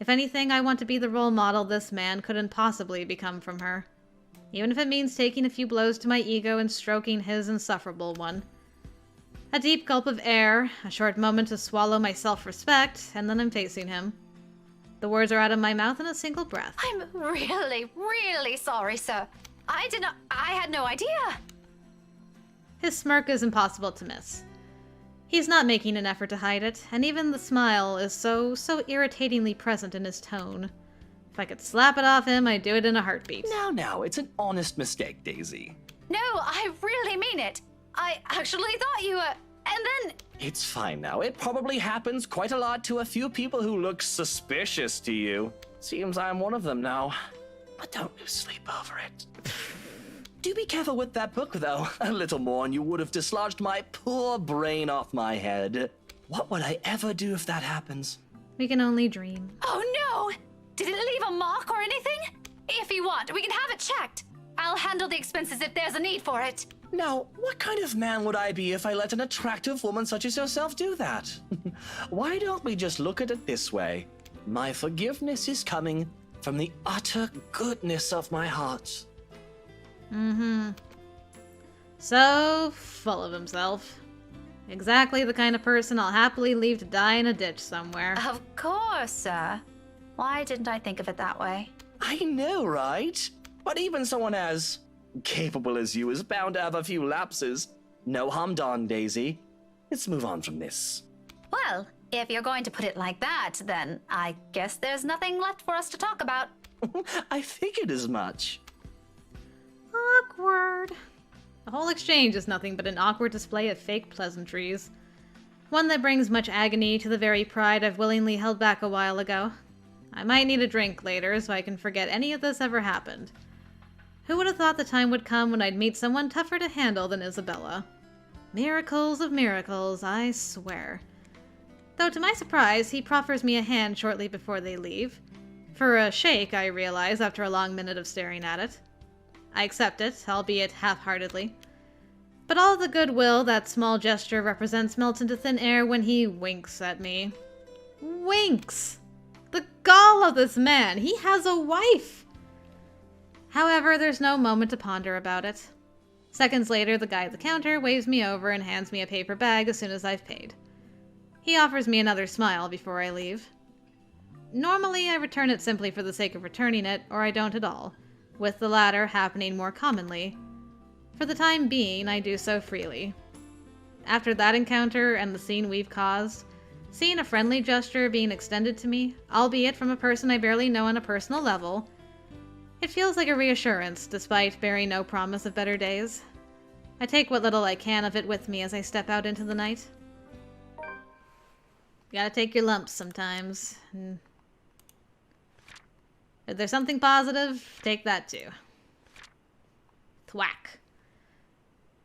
If anything, I want to be the role model this man couldn't possibly become from her. Even if it means taking a few blows to my ego and stroking his insufferable one. A deep gulp of air, a short moment to swallow my self-respect, and then I'm facing him. The words are out of my mouth in a single breath. I'm really, really sorry, sir. I had no idea. His smirk is impossible to miss. He's not making an effort to hide it, and even the smile is so irritatingly present in his tone. If I could slap it off him, I'd do it in a heartbeat. Now, it's an honest mistake, Daisy. No, I really mean it. I actually thought you were... And then... It's fine now. It probably happens quite a lot to a few people who look suspicious to you. Seems I'm one of them now. But don't lose sleep over it. Do be careful with that book, though. A little more and you would have dislodged my poor brain off my head. What would I ever do if that happens? We can only dream. Oh no! Did it leave a mark or anything? If you want, we can have it checked. I'll handle the expenses if there's a need for it. Now, what kind of man would I be if I let an attractive woman such as yourself do that? Why don't we just look at it this way? My forgiveness is coming from the utter goodness of my heart. So full of himself. Exactly the kind of person I'll happily leave to die in a ditch somewhere. Of course, sir. Why didn't I think of it that way? I know, right? But even someone as capable as you is bound to have a few lapses. No harm done, Daisy. Let's move on from this. Well, if you're going to put it like that, then I guess there's nothing left for us to talk about. I figured as much. Awkward. The whole exchange is nothing but an awkward display of fake pleasantries. One that brings much agony to the very pride I've willingly held back a while ago. I might need a drink later so I can forget any of this ever happened. Who would have thought the time would come when I'd meet someone tougher to handle than Isabella? Miracles of miracles, I swear. Though to my surprise, he proffers me a hand shortly before they leave. For a shake, I realize, after a long minute of staring at it. I accept it, albeit half-heartedly. But all the goodwill that small gesture represents melts into thin air when he winks at me. Winks! The gall of this man! He has a wife! However, there's no moment to ponder about it. Seconds later, the guy at the counter waves me over and hands me a paper bag as soon as I've paid. He offers me another smile before I leave. Normally, I return it simply for the sake of returning it, or I don't at all, with the latter happening more commonly. For the time being, I do so freely. After that encounter and the scene we've caused, seeing a friendly gesture being extended to me, albeit from a person I barely know on a personal level, it feels like a reassurance, despite bearing no promise of better days. I take what little I can of it with me as I step out into the night. You gotta take your lumps sometimes. And if there's something positive, take that too. Thwack.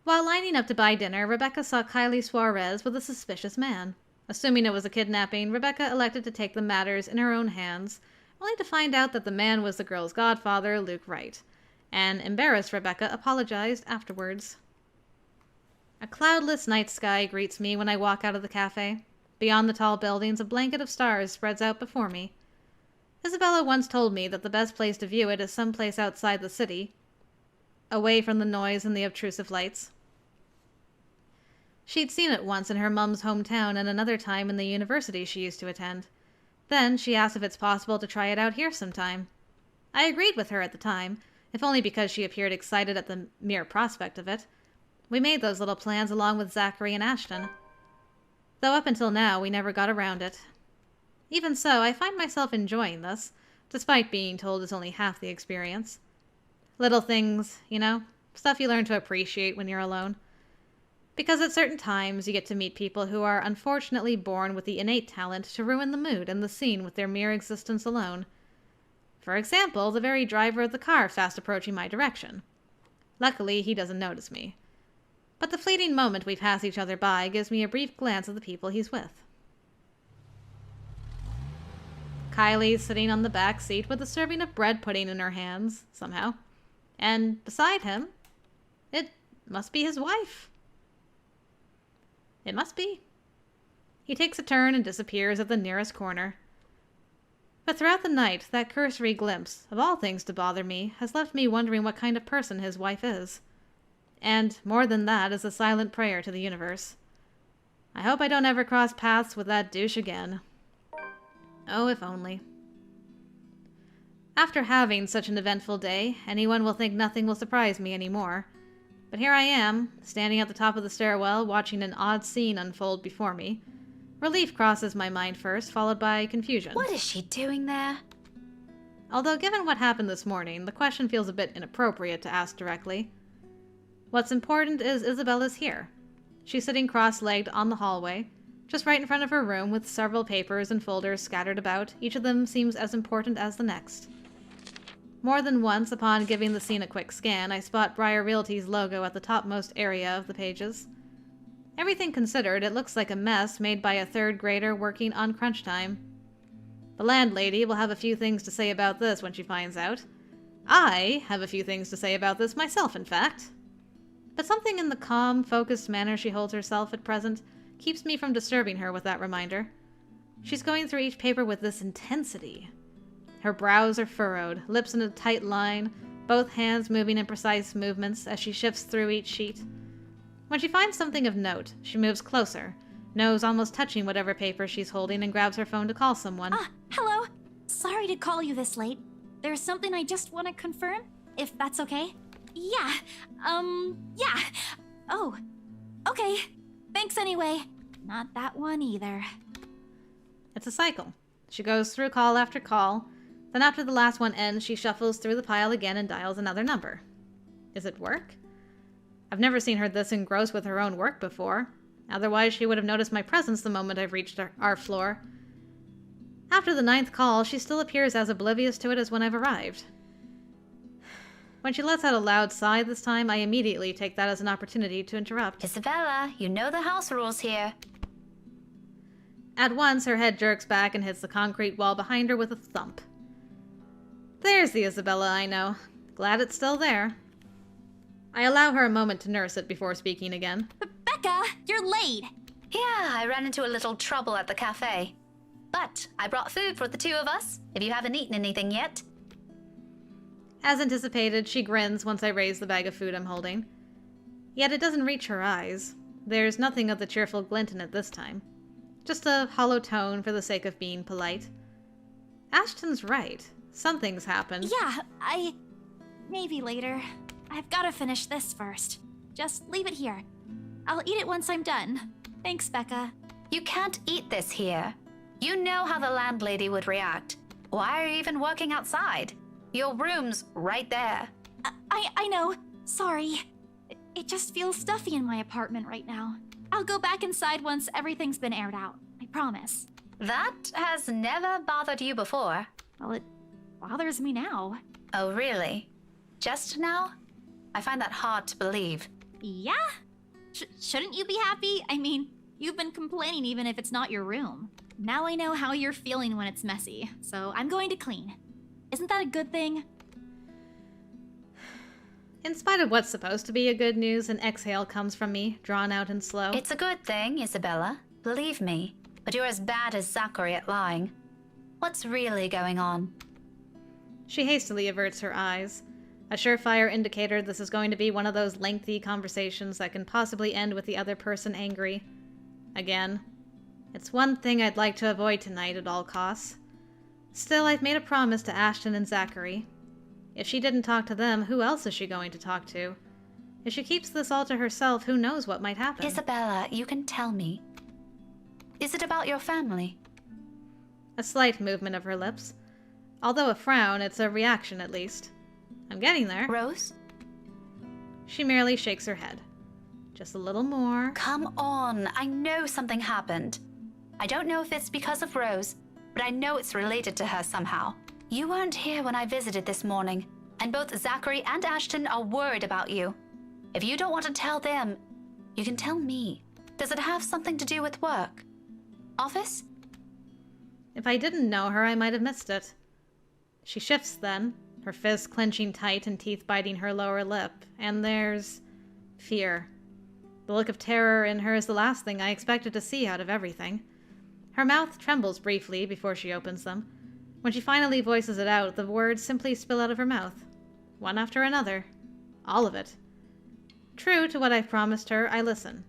While lining up to buy dinner, Rebecca saw Kylie Suarez with a suspicious man. Assuming it was a kidnapping, Rebecca elected to take the matters in her own hands, only to find out that the man was the girl's godfather, Luke Wright, and embarrassed Rebecca apologized afterwards. A cloudless night sky greets me when I walk out of the cafe. Beyond the tall buildings, a blanket of stars spreads out before me. Isabella once told me that the best place to view it is someplace outside the city, away from the noise and the obtrusive lights. She'd seen it once in her mum's hometown and another time in the university she used to attend. Then she asked if it's possible to try it out here sometime. I agreed with her at the time, if only because she appeared excited at the mere prospect of it. We made those little plans along with Zachary and Ashton. Though up until now, we never got around it. Even so, I find myself enjoying this, despite being told it's only half the experience. Little things, you know, stuff you learn to appreciate when you're alone. Because at certain times, you get to meet people who are unfortunately born with the innate talent to ruin the mood and the scene with their mere existence alone. For example, the very driver of the car fast approaching my direction. Luckily, he doesn't notice me. But the fleeting moment we pass each other by gives me a brief glance at the people he's with. Kylie's sitting on the back seat with a serving of bread pudding in her hands, somehow. And beside him, it must be his wife. It must be. He takes a turn and disappears at the nearest corner. But throughout the night, that cursory glimpse, of all things to bother me, has left me wondering what kind of person his wife is. And, more than that, is a silent prayer to the universe. I hope I don't ever cross paths with that douche again. Oh, if only. After having such an eventful day, anyone will think nothing will surprise me anymore. But here I am, standing at the top of the stairwell, watching an odd scene unfold before me. Relief crosses my mind first, followed by confusion. What is she doing there? Although given what happened this morning, the question feels a bit inappropriate to ask directly. What's important is Isabella's here. She's sitting cross-legged on the hallway, just right in front of her room with several papers and folders scattered about. Each of them seems as important as the next. More than once, upon giving the scene a quick scan, I spot Briar Realty's logo at the topmost area of the pages. Everything considered, it looks like a mess made by a third grader working on crunch time. The landlady will have a few things to say about this when she finds out. I have a few things to say about this myself, in fact. But something in the calm, focused manner she holds herself at present keeps me from disturbing her with that reminder. She's going through each paper with this intensity. Her brows are furrowed, lips in a tight line, both hands moving in precise movements as she shifts through each sheet. When she finds something of note, she moves closer, nose almost touching whatever paper she's holding, and grabs her phone to call someone. Hello. Sorry to call you this late. There's something I just want to confirm, if that's okay. Yeah. Yeah. Oh. Okay. Thanks anyway. Not that one either. It's a cycle. She goes through call after call. Then after the last one ends, she shuffles through the pile again and dials another number. Is it work? I've never seen her this engrossed with her own work before. Otherwise, she would have noticed my presence the moment I've reached our floor. After the 9th call, she still appears as oblivious to it as when I've arrived. When she lets out a loud sigh this time, I immediately take that as an opportunity to interrupt. Isabella, you know the house rules here. At once, her head jerks back and hits the concrete wall behind her with a thump. There's the Isabella I know. Glad it's still there. I allow her a moment to nurse it before speaking again. Becca, you're late. Yeah, I ran into a little trouble at the cafe. But I brought food for the two of us, if you haven't eaten anything yet. As anticipated, she grins once I raise the bag of food I'm holding. Yet it doesn't reach her eyes. There's nothing of the cheerful glint in it this time. Just a hollow tone for the sake of being polite. Ashton's right. Something's happened. Yeah, maybe later. I've got to finish this first. Just leave it here. I'll eat it once I'm done. Thanks, Becca. You can't eat this here. You know how the landlady would react. Why are you even working outside? Your room's right there. I know. Sorry. It just feels stuffy in my apartment right now. I'll go back inside once everything's been aired out. I promise. That has never bothered you before. Well, it bothers me now. Oh, really? Just now? I find that hard to believe. Yeah? Shouldn't you be happy? I mean, you've been complaining even if it's not your room. Now I know how you're feeling when it's messy, so I'm going to clean. Isn't that a good thing? In spite of what's supposed to be a good news, an exhale comes from me, drawn out and slow. It's a good thing, Isabella. Believe me. But you're as bad as Zachary at lying. What's really going on? She hastily averts her eyes. A surefire indicator this is going to be one of those lengthy conversations that can possibly end with the other person angry. Again. It's one thing I'd like to avoid tonight at all costs. Still, I've made a promise to Ashton and Zachary. If she didn't talk to them, who else is she going to talk to? If she keeps this all to herself, who knows what might happen? Isabella, you can tell me. Is it about your family? A slight movement of her lips. Although a frown, it's a reaction at least. I'm getting there. Rose? She merely shakes her head. Just a little more. Come on, I know something happened. I don't know if it's because of Rose, but I know it's related to her somehow. You weren't here when I visited this morning, and both Zachary and Ashton are worried about you. If you don't want to tell them, you can tell me. Does it have something to do with work? Office? If I didn't know her, I might have missed it. She shifts then, her fists clenching tight and teeth biting her lower lip, and there's fear. The look of terror in her is the last thing I expected to see out of everything. Her mouth trembles briefly before she opens them. When she finally voices it out, the words simply spill out of her mouth. One after another. All of it. True to what I've promised her, I listen.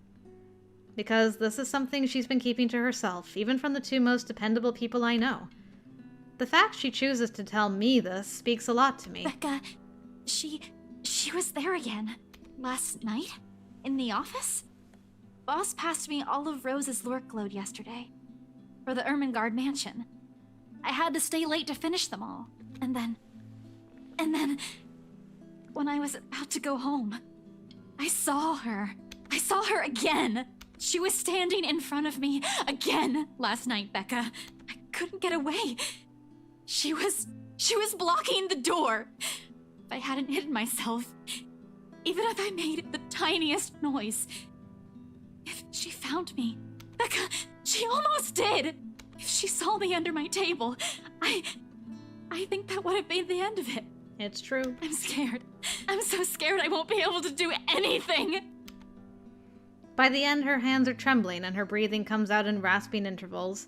Because this is something she's been keeping to herself, even from the two most dependable people I know. The fact she chooses to tell me this speaks a lot to me. Becca, she was there again. Last night? In the office? Boss passed me all of Rose's lurk load yesterday. For the Ermengarde mansion. I had to stay late to finish them all. And then... when I was about to go home, I saw her. I saw her again! She was standing in front of me again last night, Becca. I couldn't get away. She was blocking the door. If I hadn't hidden myself, even if I made the tiniest noise, if she found me, Becca, she almost did. If she saw me under my table, I think that would have been the end of it. It's true. I'm scared. I'm so scared I won't be able to do anything. By the end, her hands are trembling and her breathing comes out in rasping intervals.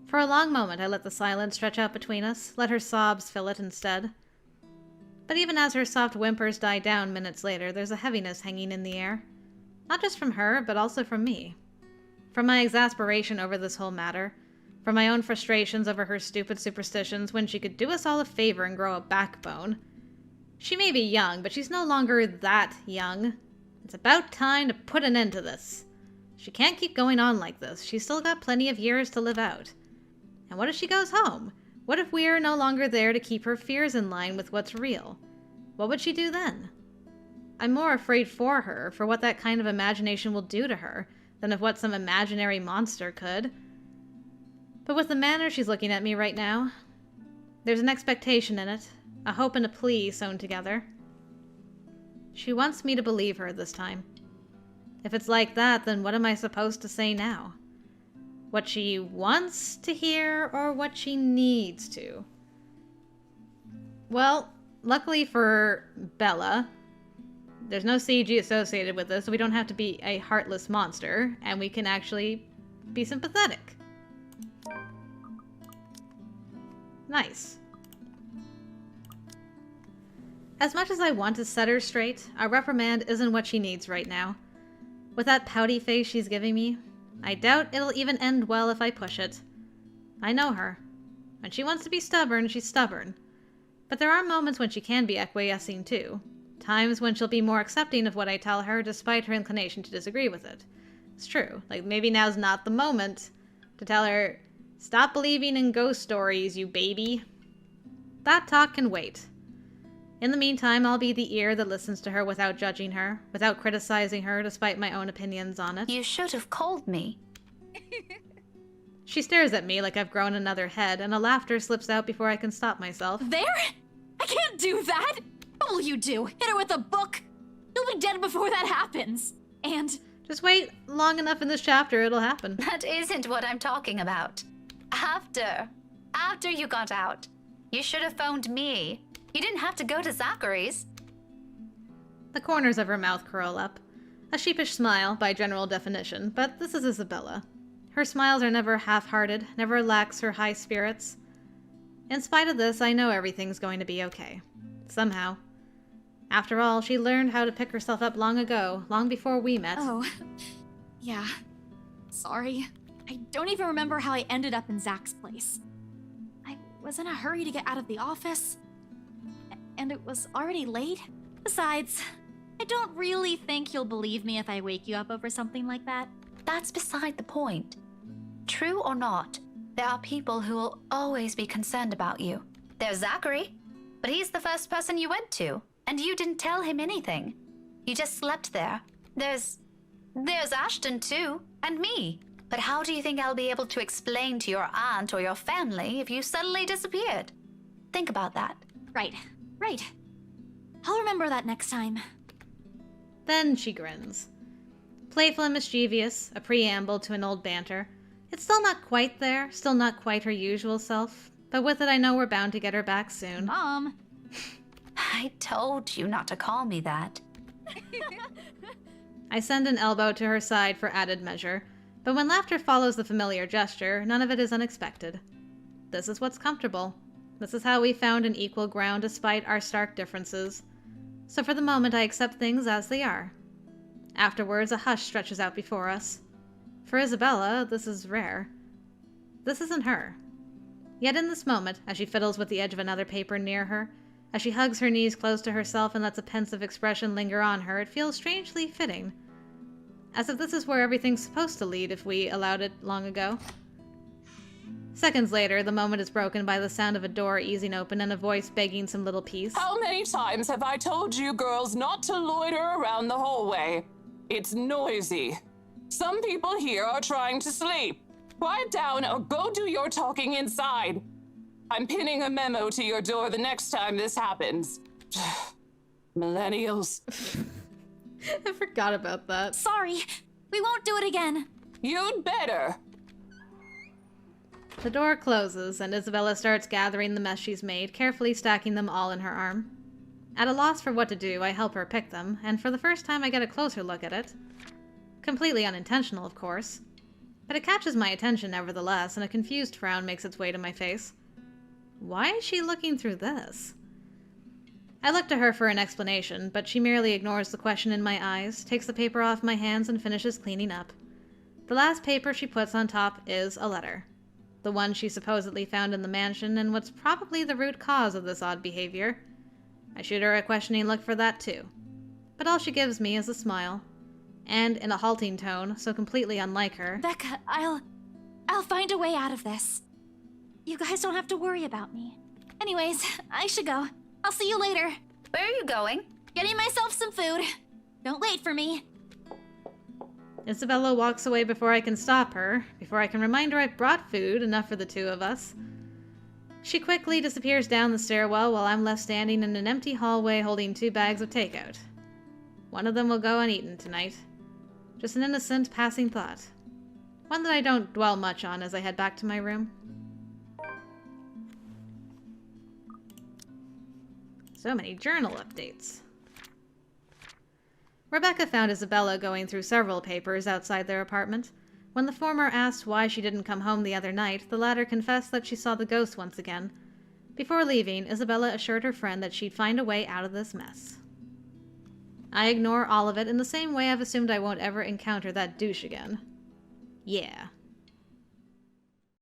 For a long moment, I let the silence stretch out between us, let her sobs fill it instead. But even as her soft whimpers die down minutes later, there's a heaviness hanging in the air. Not just from her, but also from me. From my exasperation over this whole matter. From my own frustrations over her stupid superstitions when she could do us all a favor and grow a backbone. She may be young, but she's no longer that young. It's about time to put an end to this. She can't keep going on like this. She's still got plenty of years to live out. And what if she goes home? What if we're no longer there to keep her fears in line with what's real? What would she do then? I'm more afraid for her, for what that kind of imagination will do to her, than of what some imaginary monster could. But with the manner she's looking at me right now, there's an expectation in it, a hope and a plea sewn together. She wants me to believe her this time. If it's like that, then what am I supposed to say now? What she wants to hear or what she needs to? Well, luckily for Bella, there's no CG associated with this, so we don't have to be a heartless monster, and we can actually be sympathetic. Nice. As much as I want to set her straight, a reprimand isn't what she needs right now. With that pouty face she's giving me, I doubt it'll even end well if I push it. I know her. When she wants to be stubborn, she's stubborn. But there are moments when she can be acquiescing too. Times when she'll be more accepting of what I tell her despite her inclination to disagree with it. It's true. Like, maybe now's not the moment to tell her, stop believing in ghost stories, you baby. That talk can wait. In the meantime, I'll be the ear that listens to her without judging her, without criticizing her despite my own opinions on it. You should have called me. She stares at me like I've grown another head, and a laughter slips out before I can stop myself. There? I can't do that! What will you do? Hit her with a book? You'll be dead before that happens. And... just wait long enough in this chapter, it'll happen. That isn't what I'm talking about. After you got out, you should have phoned me. You didn't have to go to Zachary's. The corners of her mouth curl up. A sheepish smile, by general definition, but this is Isabella. Her smiles are never half-hearted, never lacks her high spirits. In spite of this, I know everything's going to be okay. Somehow. After all, she learned how to pick herself up long ago, long before we met. Oh, yeah. Sorry. I don't even remember how I ended up in Zach's place. I was in a hurry to get out of the office, and it was already late. Besides, I don't really think you'll believe me if I wake you up over something like that. That's beside the point. True or not, there are people who will always be concerned about you. There's Zachary, but he's the first person you went to, and you didn't tell him anything. You just slept there. There's Ashton too, and me. But how do you think I'll be able to explain to your aunt or your family if you suddenly disappeared? Think about that. Right. I'll remember that next time. Then she grins. Playful and mischievous, a preamble to an old banter. It's still not quite there, still not quite her usual self, but with it I know we're bound to get her back soon. Mom! I told you not to call me that. I send an elbow to her side for added measure, but when laughter follows the familiar gesture, none of it is unexpected. This is what's comfortable. This is how we found an equal ground despite our stark differences. So for the moment I accept things as they are. Afterwards, a hush stretches out before us. For Isabella, this is rare. This isn't her. Yet in this moment, as she fiddles with the edge of another paper near her, As she hugs her knees close to herself and lets a pensive expression linger on her, it feels strangely fitting. As if this is where everything's supposed to lead if we allowed it long ago. Seconds later, the moment is broken by the sound of a door easing open and a voice begging some little peace. How many times have I told you girls not to loiter around the hallway? It's noisy. Some people here are trying to sleep. Quiet down or go do your talking inside. I'm pinning a memo to your door the next time this happens. Millennials. I forgot about that. Sorry, we won't do it again. You'd better. The door closes, and Isabella starts gathering the mess she's made, carefully stacking them all in her arm. At a loss for what to do, I help her pick them, and for the first time I get a closer look at it. Completely unintentional, of course. But it catches my attention nevertheless, and a confused frown makes its way to my face. Why is she looking through this? I look to her for an explanation, but she merely ignores the question in my eyes, takes the paper off my hands, and finishes cleaning up. The last paper she puts on top is a letter. The one she supposedly found in the mansion, and what's probably the root cause of this odd behavior. I shoot her a questioning look for that too. But all she gives me is a smile. And in a halting tone, so completely unlike her. Becca, I'll find a way out of this. You guys don't have to worry about me. Anyways, I should go. I'll see you later. Where are you going? Getting myself some food. Don't wait for me. Isabella walks away before I can stop her, before I can remind her I've brought food, enough for the two of us. She quickly disappears down the stairwell while I'm left standing in an empty hallway holding 2 bags of takeout. One of them will go uneaten tonight. Just an innocent passing thought. One that I don't dwell much on as I head back to my room. So many journal updates. Rebecca found Isabella going through several papers outside their apartment. When the former asked why she didn't come home the other night, the latter confessed that she saw the ghost once again. Before leaving, Isabella assured her friend that she'd find a way out of this mess. I ignore all of it in the same way I've assumed I won't ever encounter that douche again. Yeah.